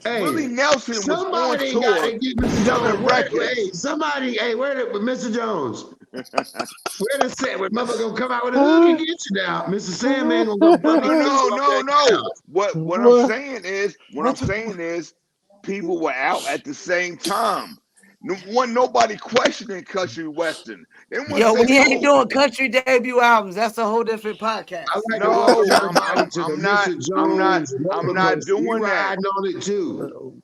Willie hey, Nelson was on somebody got tour to get Mr. selling Jones. records. Where did Mr. Jones? Where the Sandman? Mother gonna come out with a hook and get you now. Mr. Sandman gonna come fucking get you off that No. couch. What I'm saying is, people were out at the same time. Nobody questioning country western. They want to Yo, say, we ain't oh doing country debut albums. That's a whole different podcast. I like to no, welcome everybody to the I'm not, Mr. Jones I'm roller not coaster. We doing that. riding on it too.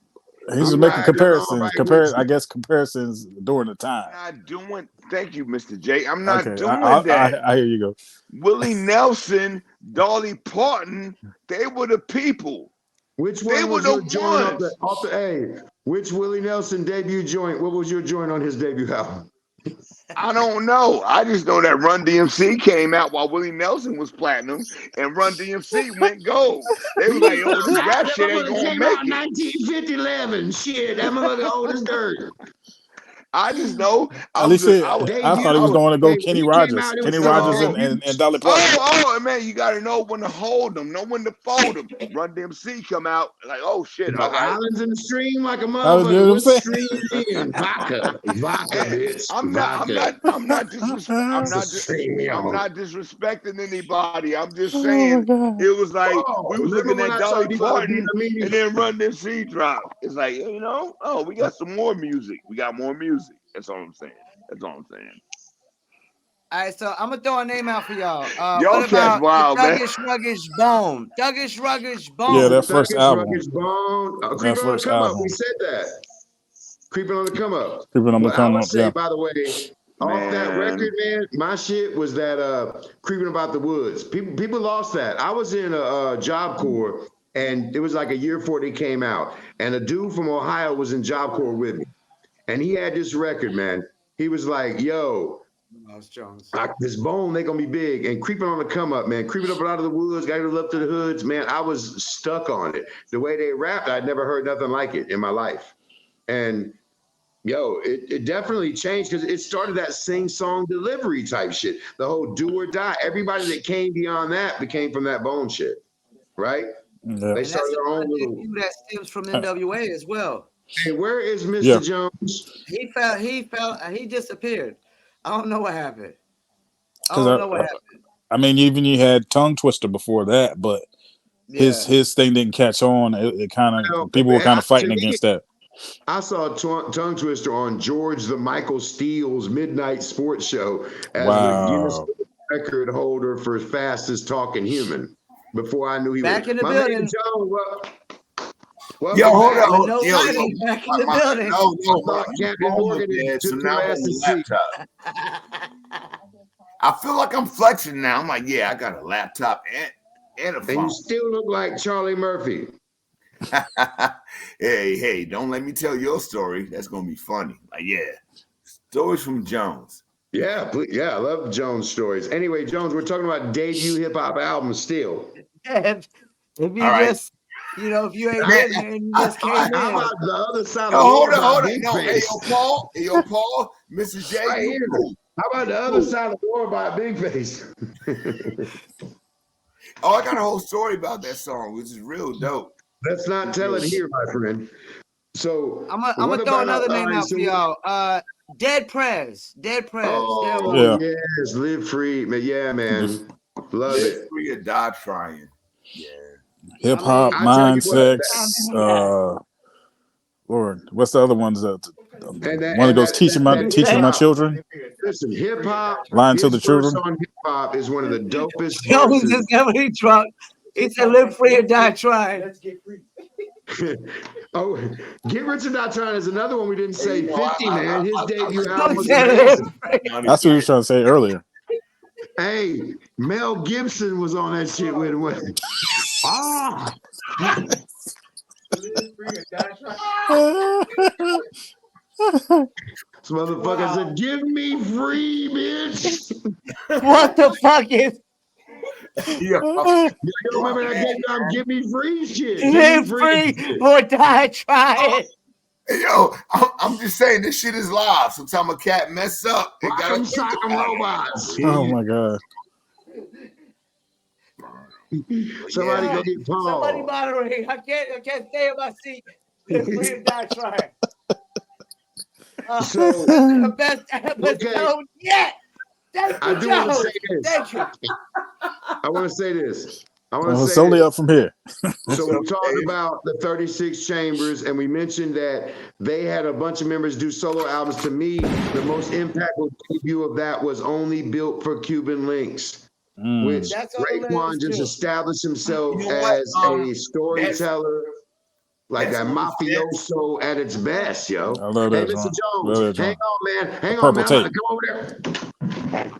He's We just making riding all comparisons. right with I you. guess comparisons during the I'm time. not doing. Thank you, Mr. J. I'm not Okay, doing that. I hear you go. Willie Nelson, Dolly Parton, they were the people. Which They one were was the your joint ones. off the A? Which Willie Nelson debut joint? What was your joint on his debut album? I don't know. I just know that Run DMC came out while Willie Nelson was platinum, and Run DMC went gold. They was like, "Oh, this rap That shit ain't motherfucker gonna came out make in it." 1950 Shit, that motherfucker old as dirt. I just know I At was least a, I was. I Debut. thought he was going to go Hey, when Kenny he came Rogers, out, it was Kenny called Rogers No. debut. and Dolly Parton. Man, you got to know when to hold them, know when to fold them. Run DMC come out like, oh shit, all The right. islands in the stream like a You motherfucker. know what I'm What saying? stream in? Vodka, And bitch, I'm vodka. not It's a stream, I'm y'all. not disrespecting anybody. I'm just Oh my saying god! it was like Oh, we was remember looking when at I Dolly told you about the Parton and Vietnamese? then Run DMC drop. It's like, oh, we got some more music. We got more music. That's all I'm saying. All right, so I'm gonna throw a name out for y'all. Y'all What catch about the wild, man. Thuggish Ruggish Bone? Thuggish Ruggish Yeah, Bone. that The first Thuggish album. Ruggish Bone. That Creeping on the first come up. We album. said that. Creeping on the come up. Creeping on the Well, I come would up. say, Yeah. by the way, off that record, Man. man, my shit was that Creeping About the Woods. People lost that. I was in a Job Corps, and it was like a year before they came out. And a dude from Ohio was in Job Corps with me. And he had this record, man. He was like, yo, Jones. this bone, they gonna be big. And Creeping on the come up, man. Creeping up out of the woods, got to live up to the hoods, man. I was stuck on it. The way they rapped, I'd never heard nothing like it in my life. And yo, it definitely changed because it started that sing-song delivery type shit. The whole do or die. Everybody that came beyond that became from that bone shit, right? Yeah. They And started that's their own another little. issue that stems from NWA as well. Hey, where is Mr. Yeah. Jones? He disappeared. I don't know what happened. I Because don't know what happened. I mean, even you had Tongue Twister before that, but Yeah. his thing didn't catch on. It kind Well, of people were kind of fighting to me, against that. I saw Tongue Twister on George the Michael Steele's Midnight Sports Show as the Guinness Wow. record holder for fastest talking human. Before I knew he Back was in the my building. man John. Welcome Yo, hold back. on. With no lighting, back in the building. Thought Captain Morgan dead, so took now your I'm ass on to the see. laptop. I feel like I'm flexing now. I'm like, yeah, I got a laptop and a And phone. you still look like Charlie Murphy. Hey, don't let me tell your story. That's gonna be funny. Like, yeah, stories from Jones. Yeah, I love Jones stories. Anyway, Jones, we're talking about debut hip hop albums still. And if you All right. just, if you ain't Man, been here and you just came in. How about the other side No, of hold the on. war by Big No, Face? Hey, yo, Paul, Mr. J, Right you here. cool. How about the other side of the war by Big Face? Oh, I got a whole story about that song, which is real dope. Let's not tell it here, my friend. So I'm gonna throw another name out for y'all. Dead Prez. Oh, Yeah. yes, live free. Yeah, man. Love Live it. free or die trying. Yeah. Hip hop, I tell you mind, what, sex. Lord, what's the other ones? One that and goes teaching my hip-hop. children. Listen, hip hop. Lying to His the verse children. on hip hop is one of the dopest Jones verses. just got me drunk. He said, "Live free or die trying." Let's get free. Oh, Get Rich or Die Trying is another one we didn't say. 50, man. His debut album was amazing. That's what he was trying to say earlier. Hey, Mel Gibson was on that shit with him. Ah, this motherfucker said, "Give me free, bitch." What the fuck is Yeah. You remember that "Give me free" shit? Give me live free. free or die trying? Hey, yo, I'm just saying this shit is live. Sometimes a cat mess up. It gotta Rock'em think sock'em about it. robots. Oh my god. Somebody Yeah. go get Somebody Paul. moderate. I can't stay in my seat. Live free or die trying. So, The best episode okay, yet. Thank I you, do want to Joe. say this. Thank you. I want to say this. I want to It's say only this. up from here. So we talked Dave. about the 36 Chambers, and we mentioned that they had a bunch of members do solo albums. To me, the most impactful debut of that was Only Built for Cuban Links, which That's on the Raekwon list just too. established himself You know what? as a storyteller, like a that's on the fence. mafioso at its best, yo. I love Hey, that Mr. joint. Jones, Love that hang joint. on, man. Hang The on, purple man. I'm about tape. to come over there.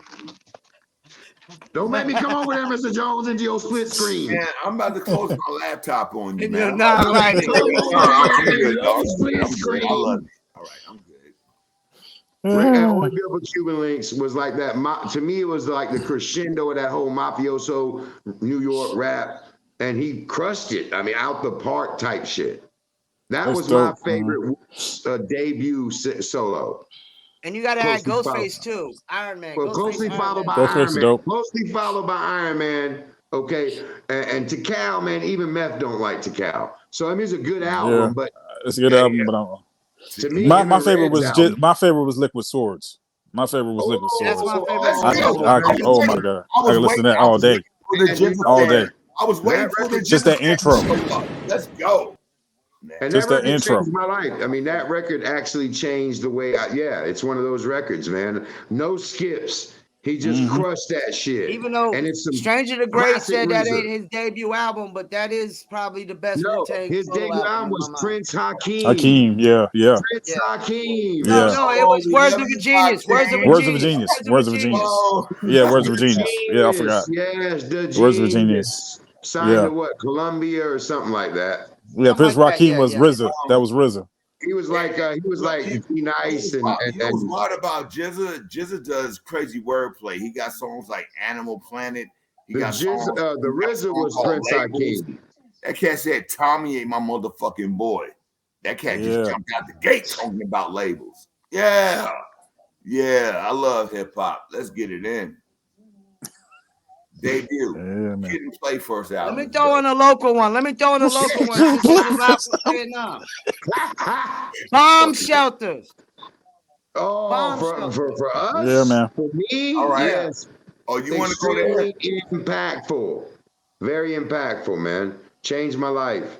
Don't make me come over there, Mr. Jones, into your split screen. Man, I'm about to close my laptop on you, And man. you're not right. Come over I'm there good, and dog. your split I'm good. I screen. love you. All right, I'm good. Only Built for Cuban Links was like that. To me, it was like the crescendo of that whole mafioso New York rap, and he crushed it. I mean, out the park type shit. That That's was my dope. favorite debut solo. And you got to add Closely followed. Ghostface too. Iron Man. Well, Ghostface, closely Iron followed Man. by Ghostface Iron is Man. dope. Closely followed by Iron Man. Okay, and Tikal, man, even Meth don't like Tikal. So I mean, it's a good album, Yeah, but it's a good album, but to me, my him my and favorite Red's was album. my favorite was Liquid Swords. My favorite was Liquid That's Swords. my favorite Let's one. go. I Man. can, oh my god, I I was can listen to waiting. that I all was day, waiting for the And you Jizza know all what? day. I was waiting for the Just Jizza that intro. to show up. Let's go. And Just that that record intro. changed my life. I mean, that record actually changed the way yeah, it's one of those records, man. No skips. He just crushed that shit. Even though And it's some Stranger the Great classic said that RZA. ain't his debut album, but that is probably the best No, Wu-Tang his solo debut album album in was my mind. Prince Hakeem. Hakeem, yeah. Prince Yeah. Hakeem. No, Yeah. it was we Words love of a you, Genius. Words of a Words of a Genius. Genius. Words of a Genius. Oh, Yeah, Words of a The Genius. Yeah, I forgot. Yes, the Words of a Genius. genius. Signed Yeah. to what? Columbia or something like that. Yeah, Something Prince like that. Rakeem Yeah, was yeah. RZA. That was RZA. He was like be nice you know and what's wild about Jizza? Jizza does crazy wordplay. He got songs like Animal Planet. He the got songs. the he got RZA songs was called Prince Labels. Hakeem. That cat said Tommy ain't my motherfucking boy. That cat just Yeah. jumped out the gate talking about labels. Yeah. Yeah, I love hip hop. Let's get it in. Debut. Yeah, man. Didn't play first Let album. me throw in a local one. Since this is live from Vietnam. Bomb shelters. Oh, Bomb for us? Yeah, man. For me? All right. Yes. Oh, you want to go there? Extremely impactful. Very impactful, man. Changed my life.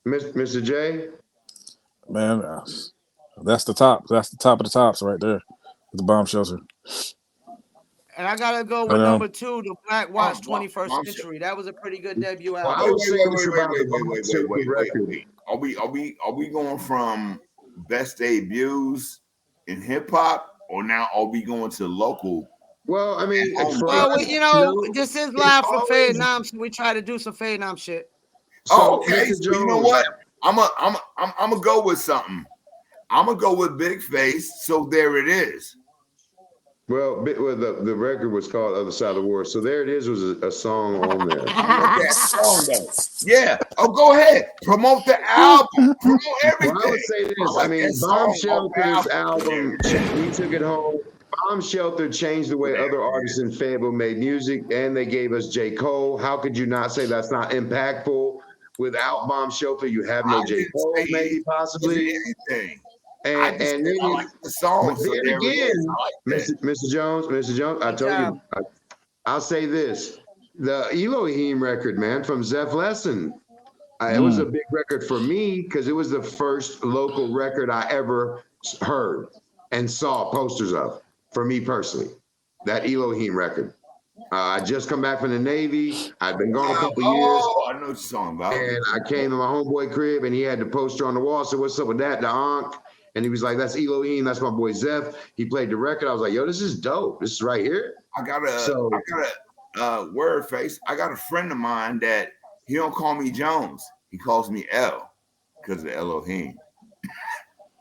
Mr. J? Man, that's the top. That's the top of the tops right there. The Bomb Shelter. And I gotta go with number 2, the Black Watch 21st Century. That was a pretty good debut Well, I album. would say this about the Bomb Shelter record. Are we going from best debuts in hip hop, or now are we going to local? Well, I mean, for Well, us, this is live from always- Fayettenam, so we try to do some Fayettenam shit. So, Mr. okay, so you know Jones, what? I'm gonna go with something. I'm gonna go with Big Face. So there it is. Well, the record was called "Other Side of the War," so there it is. Was a song on there. That song though. Yeah. Oh, go ahead. Promote the album. Promote everything. Well, I would say this. I mean, Bomb Shelter's album, We Took It Home. Bomb Shelter changed the way other artists in Fayetteville made music, and they gave us J. Cole. How could you not say that's not impactful? Without Bomb Shelter, you have no J. Cole, maybe possibly. Anything. And then I like the song. but So then there it again, is. I like that. Mr. Jones, I told you, I'll say this: the Elohim record, man, from Zeph Lesson. It was a big record for me because it was the first local record I ever heard and saw posters of. For me personally, that Elohim record. I just come back from the Navy. I'd been gone a couple years. I know what you're talking about. And I came to my homeboy crib and he had the poster on the wall. So what's up with that? The Ankh. And he was like, "That's Elohim. That's my boy Zeph. He played the record." I was like, "Yo, this is dope. This is right here." I got a word face. I got a friend of mine that he don't call me Jones. He calls me L because of Elohim.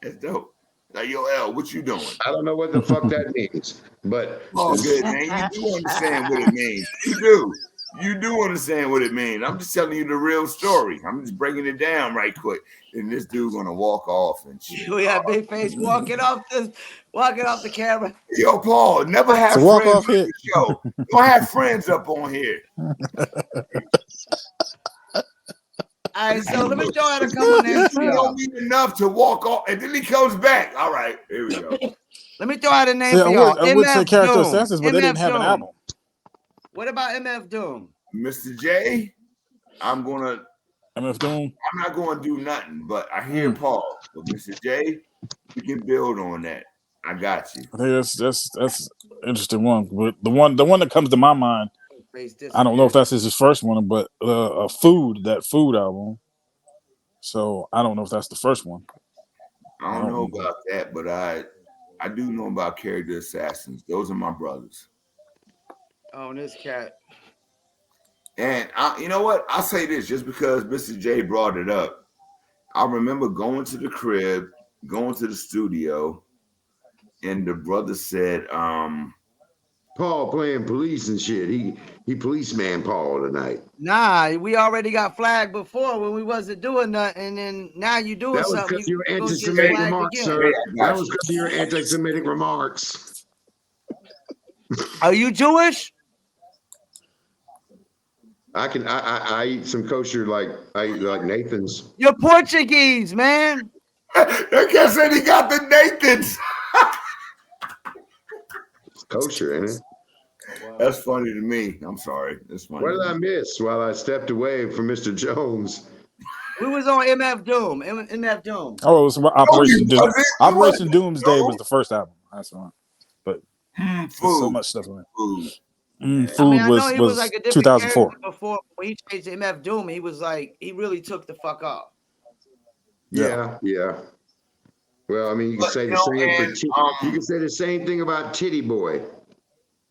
That's dope. Like, yo, L, what you doing? I don't know what the fuck that means, but Oh, good, man. You do understand what it means. You do. You do understand what it means. I'm just telling you the real story. I'm just breaking it down right quick. And this dude gonna walk off and shit. We had big face walking off the camera. Yo, Paul, never have It's a walk-off friends on hit. the show. Don't have friends up on here. All right, so let me throw out a couple names for You y'all. don't need enough to walk off, and then he comes back. All right, here we go. Let me throw out a name Yeah, for y'all. I would say MF Character Doom. Assassins, but they didn't MF have an Doom. album. What about MF Doom? Mr. J, I'm MF Doom. not gonna do nothing, but I hear Paul. But Mr. J, we can build on that. I got you. I think that's an interesting one. But the one that comes to my mind, I don't know if that's his first one, but that food album. So I don't know if that's the first one. I don't know about that, but I do know about Character Assassins. Those are my brothers. Oh, and this cat. And you know what? I'll say this just because Mr. J brought it up. I remember going to the crib, going to the studio, and the brother said, Paul playing police and shit. He policeman Paul tonight. Nah, we already got flagged before when we wasn't doing nothing, and then now you doing That was something. because you were go get anti-Semitic flagged remarks, again. sir. That was because of your anti-Semitic remarks. Are you Jewish? I eat some kosher like I eat like Nathan's. You're Portuguese, man. that cat said he got the Nathans. It's kosher, ain't it? That's funny to me. I'm sorry. That's funny. What did I miss while I stepped away from Mr. Jones? We was on MF Doom. MF Doom. Oh, it was Operation Doom. Operation wasn't. Doomsday was the first album. That's one. But Food. so much stuff on it. Food. Food I mean, I know he was was like a different 2004. character before. When he changed to MF Doom, he was like, he really took the fuck off. Yeah. Well, I mean, you can say the same you can say the same thing about Titty Boy.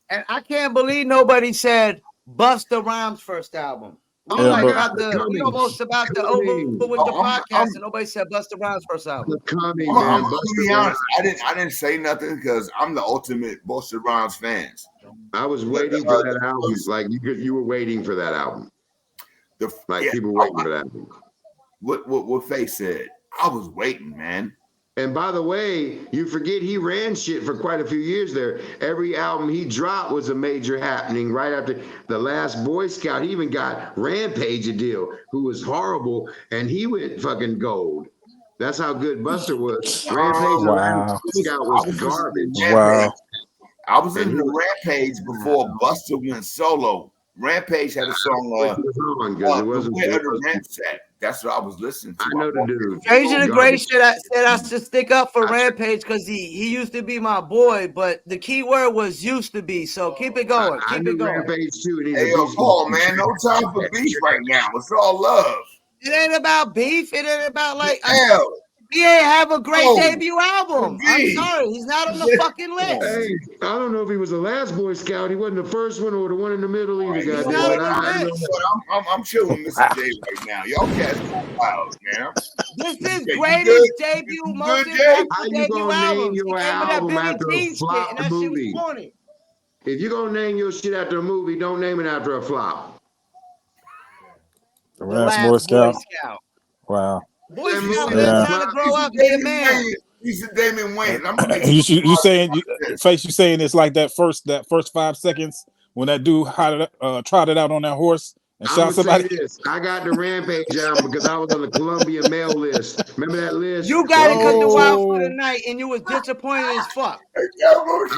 And I can't believe nobody said Busta Rhymes' first album. We Oh like my about God, we almost about to over with the podcast, and nobody said Busta Rhymes' first album. Coming, I'm man. gonna be honest. I didn't say nothing because I'm the ultimate Busta Rhymes fans. I was waiting for that album. Like you were waiting for that album. People waiting for that album. What Faye said. I was waiting, man. And by the way, you forget he ran shit for quite a few years there. Every album he dropped was a major happening. Right after the last Boy Scout, he even got Rampage a deal, who was horrible, and he went fucking gold. That's how good Buster was. Rampage the last Boy Scout was garbage. Wow. I was in the Rampage before Buster went solo. Rampage had a song The Way of the Ramp Set. That's what I was listening to. I know the dude. Agent of Grace said I should stick up for Rampage because he used to be my boy, but the key word was used to be. So keep it going. Keep it going. Rampage too. Hey, yo, Paul, man, no time for beef right now. It's all love. It ain't about beef. It ain't about like Hell. he ain't have a great debut album. Indeed. I'm sorry, he's not on the fucking list. Hey, I don't know if he was the last Boy Scout. He wasn't the first one or the one in the middle either. He's not on the list. I'm chilling with Mr. J right now. Y'all cats wild, man. This is greatest debut, most impactful debut album. He came with that album Billie after a Jean skit, flop and that shit was movie? corny. If you're gonna name your shit after a movie, don't name it after a flop. The last Boy Scout. Wow. Boy Scout been trying to grow up, be a man. He's a Damon Wayne. You saying Face? You saying it's like that first 5 seconds when that dude trotted out on that horse and shot somebody? This. I got the Rampage album because I was on the Columbia Mail list. Remember that list? You got it because the Wild for the Night, and you was disappointed as fuck. Wild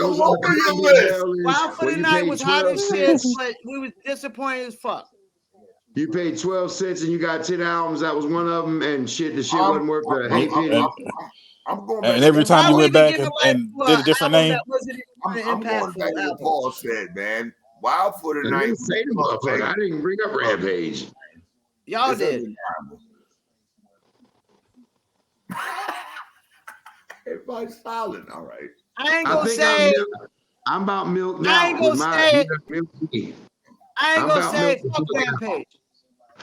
for the Night was hot as shit, but we was disappointed as fuck. You paid 12 cents and you got 10 albums. That was one of them, and shit, the shit wasn't worth a penny. I'm going back. And every time you went back and did a different name. I'm going back to what Paul said, man. Wild for the Night. I didn't bring up Rampage. Y'all did. Everybody's silent. All right. I ain't I gonna think say. I'm about milked I ain't out with gonna my say it. milk tea. I ain't I'm gonna about say milk. it. Fuck Rampage.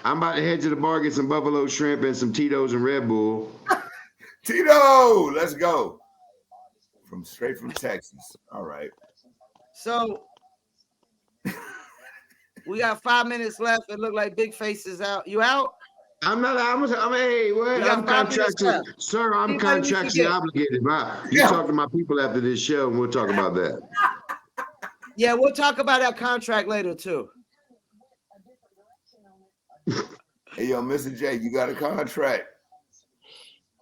I'm about to head to the bar, get some buffalo shrimp and some Tito's and Red Bull. Tito, let's go. Straight from Texas. All right. So we got 5 minutes left. It look like Big Face is out. You out? I'm not. Hey, what? We got I'm 5 minutes contractually, left. sir. I'm Anybody we contractually forget? obligated. You Yeah. talk to my people after this show, and we'll talk about that. Yeah, we'll talk about that contract later too. Hey, yo, Mr. J, you got a contract.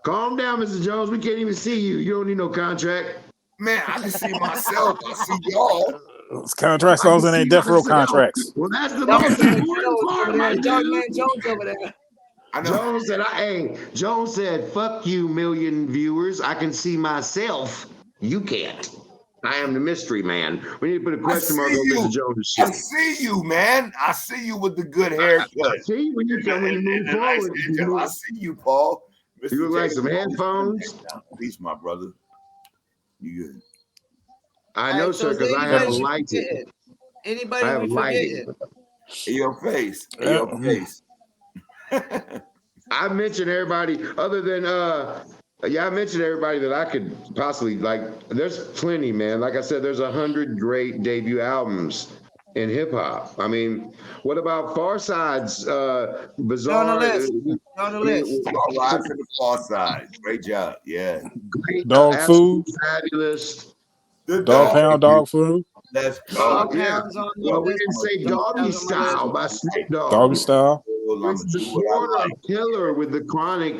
Calm down, Mr. Jones. We can't even see you. You don't need no contract. Man, I can see myself. I see y'all. Those contracts, those ain't death row contracts. Well, that's the Young most man important Jones part, over my there. Young dude. man Jones over there. I know. Jones said, fuck you, million viewers. I can see myself. You can't. I am the mystery man. We need to put a question mark on Mr. Jones' I shit. see you, man. I see you with the good haircut. I see when you come, when you move And a nice forward. haircut. I see you, Paul. Mr. You look J, like some headphones. Peace, my brother. You good? I know, Right, so sir, is because there I have anybody we lighting. forgetting? Anybody I have we lighting. forgetting? In your face. In your face. I mentioned everybody other than I mentioned everybody that I could possibly like. There's plenty, man. Like I said, there's 100 great debut albums in hip hop. I mean, what about Far Side's They're on the bizarre? list. They're on the list. All right to the far side. Great job. Yeah. Great, Dog food, absolutely fabulous. The dog dog. pound, dog food, Let's go. Dog Yeah. Pound's on the Well, we list. didn't say Dog Doggy Pound's on my list. Style by Snoop doggy Dogg. style. I'm This gonna is a do what I Florida like. killer with the Chronic.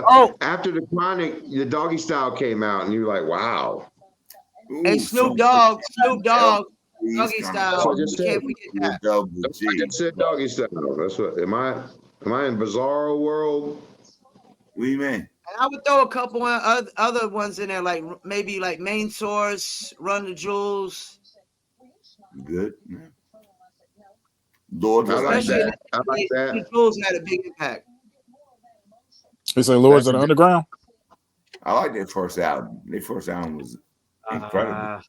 Oh. After the Chronic, the Doggy Style came out, and you're like, wow. Hey, Ooh, Snoop so Dogg, Doggy That's Style. what I just We can't said. forget that. Double I G. just said Doggy Style. That's what. Am I in Bizarro world? What do you mean? And I would throw a couple of other ones in there, like maybe like Main Source, Run the Jewels. Good. Yeah. Lord, I like Especially that. I like the that. Jewels had a big impact. They say Lords of the Underground. I like their first album. Their first album was incredible.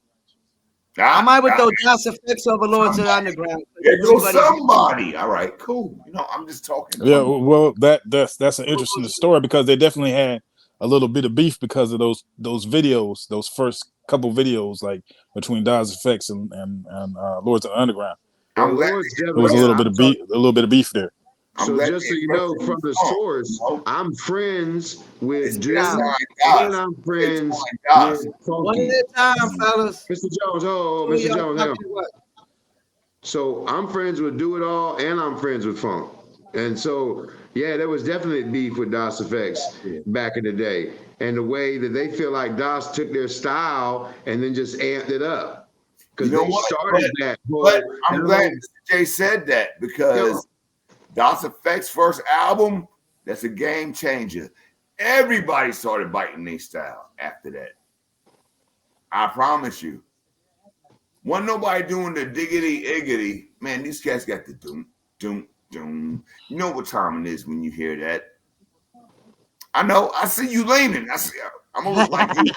I might would throw Das Effects over Lords of the Underground. There goes somebody. All right, cool. You know, I'm just talking. Yeah, well, that's an interesting story because they definitely had a little bit of beef because of those videos, those first couple videos, like between Daz Effects and Lords of the Underground. I'm glad There was a little bit of beef there. So just so you know, from the source, I'm friends with Doom, and I'm friends with One Funky. at a time, fellas. Mr. Jones, Mr. Jones, hang on. So I'm friends with Do It All, and I'm friends with Funk. And so, yeah, there was definitely beef with DOS Effects back in the day. And the way that they feel like DOS took their style and then just amped it up. Because they started that whole... But I'm glad Mr. J said that because DOS Effects' first album, that's a game changer. Everybody started biting their style after that. I promise you. Wasn't nobody doing the diggity iggity. Man, these cats got the doom, doom, doom. You know what time it is when you hear that. I know. I see you leaning. I'm gonna look like you.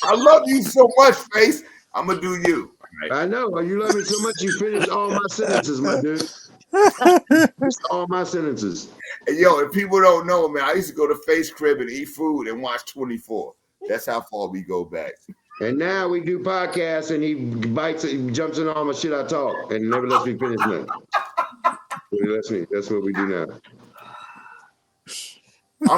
I love you so much, Face. I'm gonna do you. Right. I know. You love me so much you finished all my sentences, my dude. All my sentences. And yo, if people don't know, man, I used to go to Face crib and eat food and watch 24. That's how far we go back. And now we do podcasts, and he jumps in all my shit I talk, and never lets me finish nothing. That's what we do now. All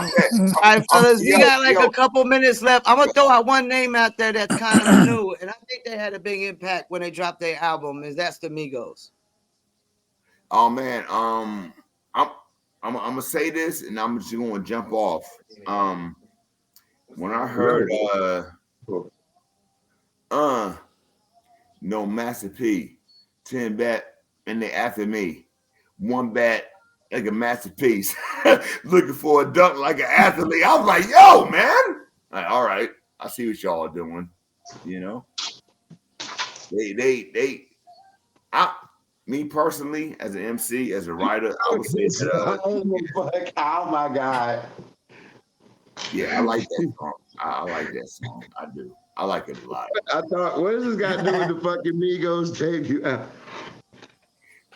right, fellas, we got like a couple minutes left. I'm gonna throw out one name out there that's kind of new, and I think they had a big impact when they dropped their album. That's the Migos. Oh man, I'm gonna say this, and I'm just gonna jump off. When I heard no Master P, 10 bat, and they after me, 1 bat like a masterpiece, looking for a dunk like an athlete. I was like, yo, man. Like, all right, I see what y'all are doing. You know, me personally, as an MC, as a writer, I would say that. Oh my God. Yeah, I like that song. I like that song. I do. I like it a lot. I thought, what does this got to do with the fucking Migos debut?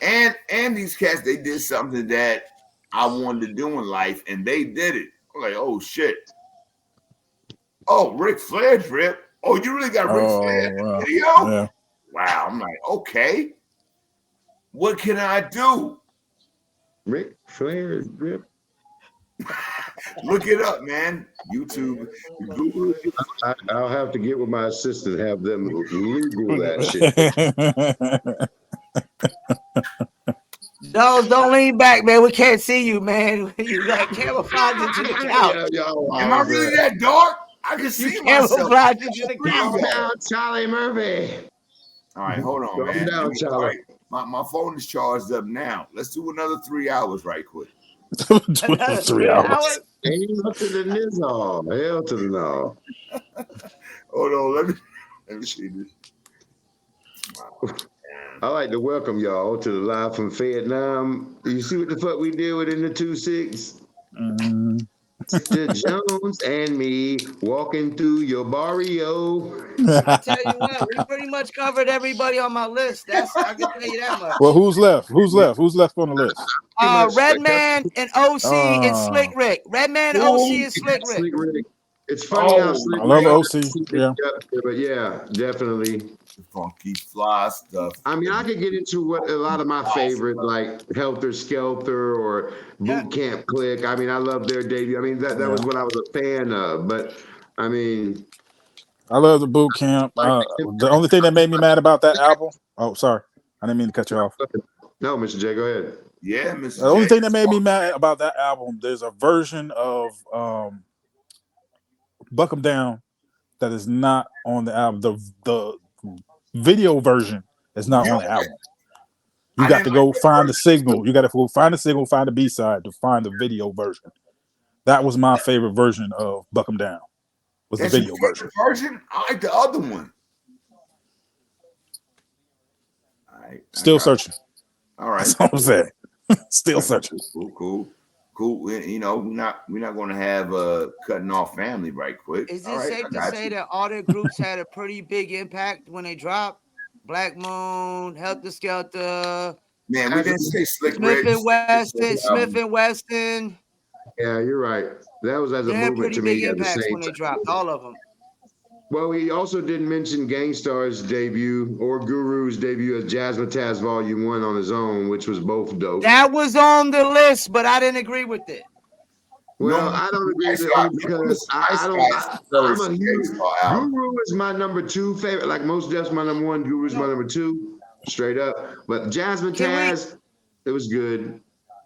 And these cats, they did something that I wanted to do in life, and they did it. I'm like, oh shit. Oh, Ric Flair trip. Oh, you really got Ric Flair Oh in wow. the video? Yeah. Wow. I'm like, okay. What can I do? Ric Flair drip. Look it up, man. YouTube. Google it. I'll have to get with my assistant, have them Google that shit. Jones, don't lean back, man. We can't see you, man. You like camouflage into the couch. Am I really that dark? I can see You myself. camouflage into the Calm couch. down, Charlie Murphy. All right, hold on, Calm man. down, All Charlie. right, my phone is charged up now. Let's do another 3 hours right quick. 3 hours. Ain't nothing to this all. Hell to the no. Hold on, let me see this. I like to welcome y'all to the live from Fayettenam. You see what the fuck we did within the 2-6? Mr. Jones and me walking through your barrio. I tell you what, we pretty much covered everybody on my list. I can tell you that much. Well, who's left? Who's left? Who's left on the list? Redman and OC and Slick Rick. Redman, OC, and Slick Rick. Slick Rick. It's funny how Slick I love Rick. OC. Yeah. But yeah, definitely. Funky fly stuff. I mean, I could get into what a lot of my favorite, like Helter Skelter or Boot Camp Click. I mean, I love their debut. I mean, that was what I was a fan of. But I mean, I love the boot camp. The only thing that made me mad about that album. Oh, sorry, I didn't mean to cut you off. No, Mr. J, go ahead. Yeah, Mr. The only thing that made me mad about that album, there's a version of Buck 'Em Down that is not on the album. The video version is not on the album. You got to go find the signal. You got to go find the signal, find the B-side to find the video version. That was my favorite version of Buck 'Em Down. Was the video version. I like the other one. All right. Still searching. All right. That's all I'm saying. Still searching. Cool. You know, we're not going to have cutting off family right quick. Is it safe to say that all their groups had a pretty big impact when they dropped? Black Moon, Helter Skelter. Man, we didn't say Slick Smith Rick. Smith and Weston. Yeah, you're right. That was as a movement to me at the same when they dropped, all of them. Well, we also didn't mention Gangstar's debut or Guru's debut as Jazzmatazz Volume 1 on his own, which was both dope. That was on the list, but I didn't agree with it. Well, I don't agree with it because I'm a huge Guru is my number 2 favorite. Like most Def's my number 1, Guru's my number 2, straight up. But Jazzmatazz, it was good.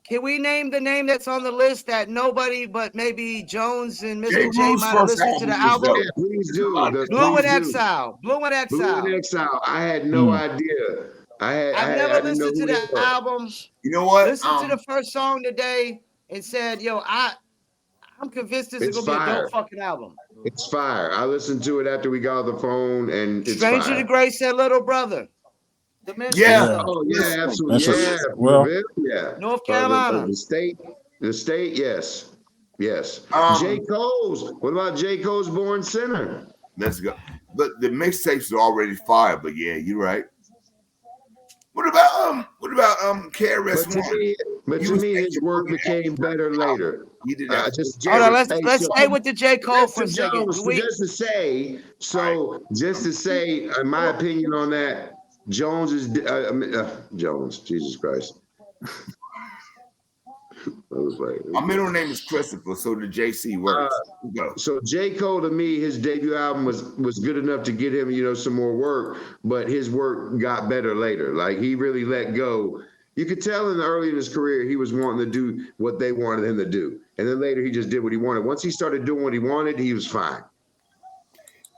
Can we name the name that's on the list that nobody but maybe Jones and Mr. J might have listened to the album? Yeah, please do. Blue and Exile. Blue and Exile. Blue and Exile. I had no idea. I've never listened to the album. You know what? Listen to the first song today and said, yo, I'm convinced this is going to be a dope fucking album. It's fire. I listened to it after we got off the phone and it's Stranger fire. to Grace said Little Brother. Yeah. Oh, yeah, absolutely. Yeah. Well, yeah. North Carolina. The state, yes. Yes. J. Cole's. What about J. Cole's Born Sinner? Let's go. But the mixtapes are already fire, but yeah, you're right. What about KRS-One? But to me, his work became better later. He did that. Hold on, let's stay with the J. Cole for a second. Just to say, in my opinion on that, Jones is Jones. Jesus Christ. My middle name is Christopher, so the JC works. So J. Cole, to me, his debut album was good enough to get him, some more work, but his work got better later. Like he really let go. You could tell early in his career he was wanting to do what they wanted him to do, and then later he just did what he wanted. Once he started doing what he wanted, he was fine.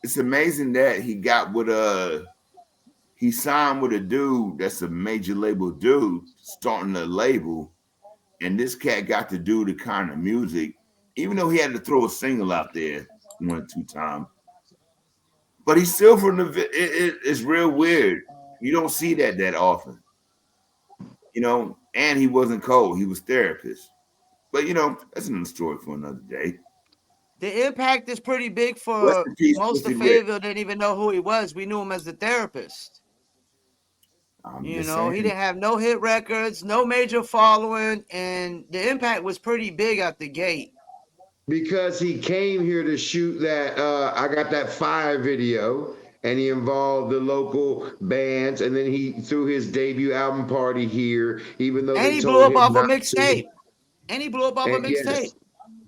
It's amazing that he got with he signed with a dude that's a major label dude starting a label. And this cat got to do the kind of music, even though he had to throw a single out there 1 or 2 times. But he's still from it's real weird. You don't see that often. And he wasn't cold. He was therapist. But, that's another story for another day. The impact is pretty big Rest for in peace, most of Pussy Rick. Fayetteville. Didn't even know who he was. We knew him as the therapist. I'm You just know, saying. he didn't have no hit records, no major following, and the impact was pretty big out the gate. Because he came here to shoot that I got that fire video, and he involved the local bands, and then he threw his debut album party here, even though And they he blew told up him off a not to. mixtape. And he blew up off a And mixtape. yes,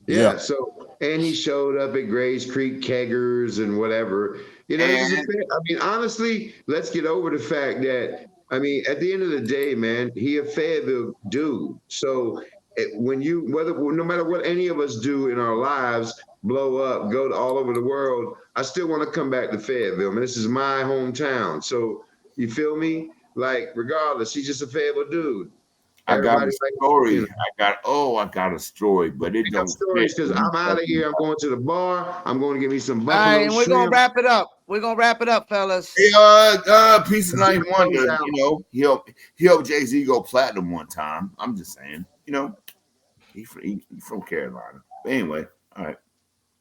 Yeah. yeah. So, and he showed up at Grays Creek Keggers and whatever. You know, this is a. And I mean, honestly, let's get over the fact that, I mean, at the end of the day, man, he a Fayetteville dude. So when you, whether, no matter what any of us do in our lives, blow up, go to all over the world, I still want to come back to Fayetteville. Man, this is my hometown. So you feel me? Like, regardless, he's just a Fayetteville dude. I got Everybody a like, you story. know, I got a story, but it I got don't fit. stories because I'm out of here. I'm going to the bar. I'm going to get me some All right, buffalo and we're gonna shrimp. wrap it up. We're gonna wrap it up, fellas. Hey, Peace of Ninth Wonder. Close out. You know, he helped Jay-Z go platinum one time. I'm just saying. You know, he from Carolina. But anyway, all right.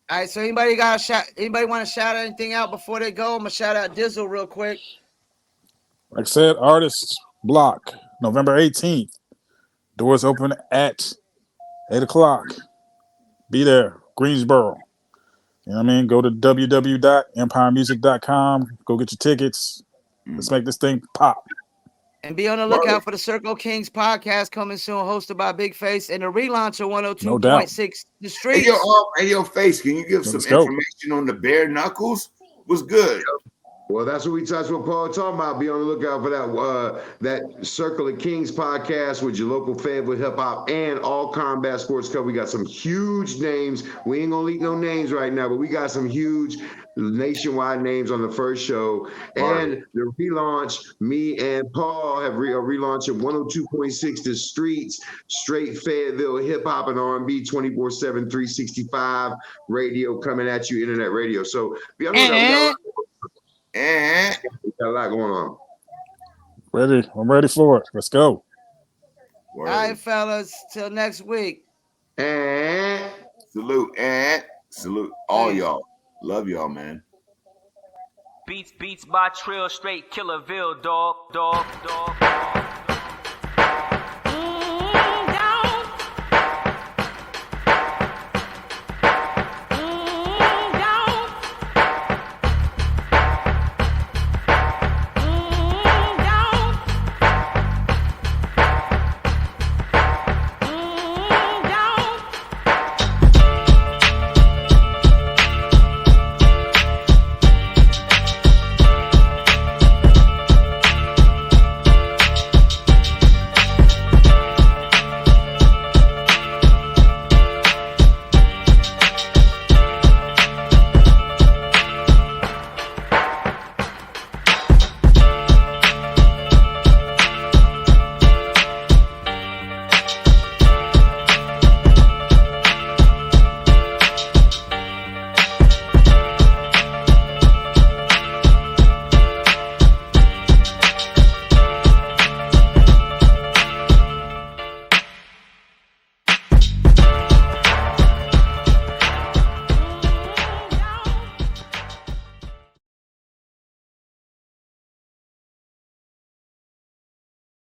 All right, so anybody got a shout? Anybody want to shout anything out before they go? I'm gonna shout out Dizzle real quick. Like I said, Artists Block, November 18th. Doors open at 8 o'clock. Be there, Greensboro. You know what I mean? Go to www.empiremusic.com. Go get your tickets. Let's make this thing pop. And be on the Word. lookout for the Circle Kings podcast coming soon, hosted by Big Face and the relaunch of No doubt. 102.6 The Hey, Streets. yo, Face, can you give some Let's go. information on the bare knuckles? What's good? Well, that's what Paul talking about. Be on the lookout for that Circle of Kings podcast with your local Fayetteville hip hop and all combat sports cover. We got some huge names. We ain't gonna leak no names right now, but we got some huge nationwide names on the first show. And the relaunch, me and Paul have relaunching 102.6 The Streets, straight Fayetteville hip hop and R&B 24/7, 365 radio coming at you, internet radio. So be on the lookout. And We got a lot going on. Ready? I'm ready for it. Let's go. word. All right, fellas. Till next week. And salute all Peace. y'all. Love y'all, man. Beats by Trill, straight Killerville, dog.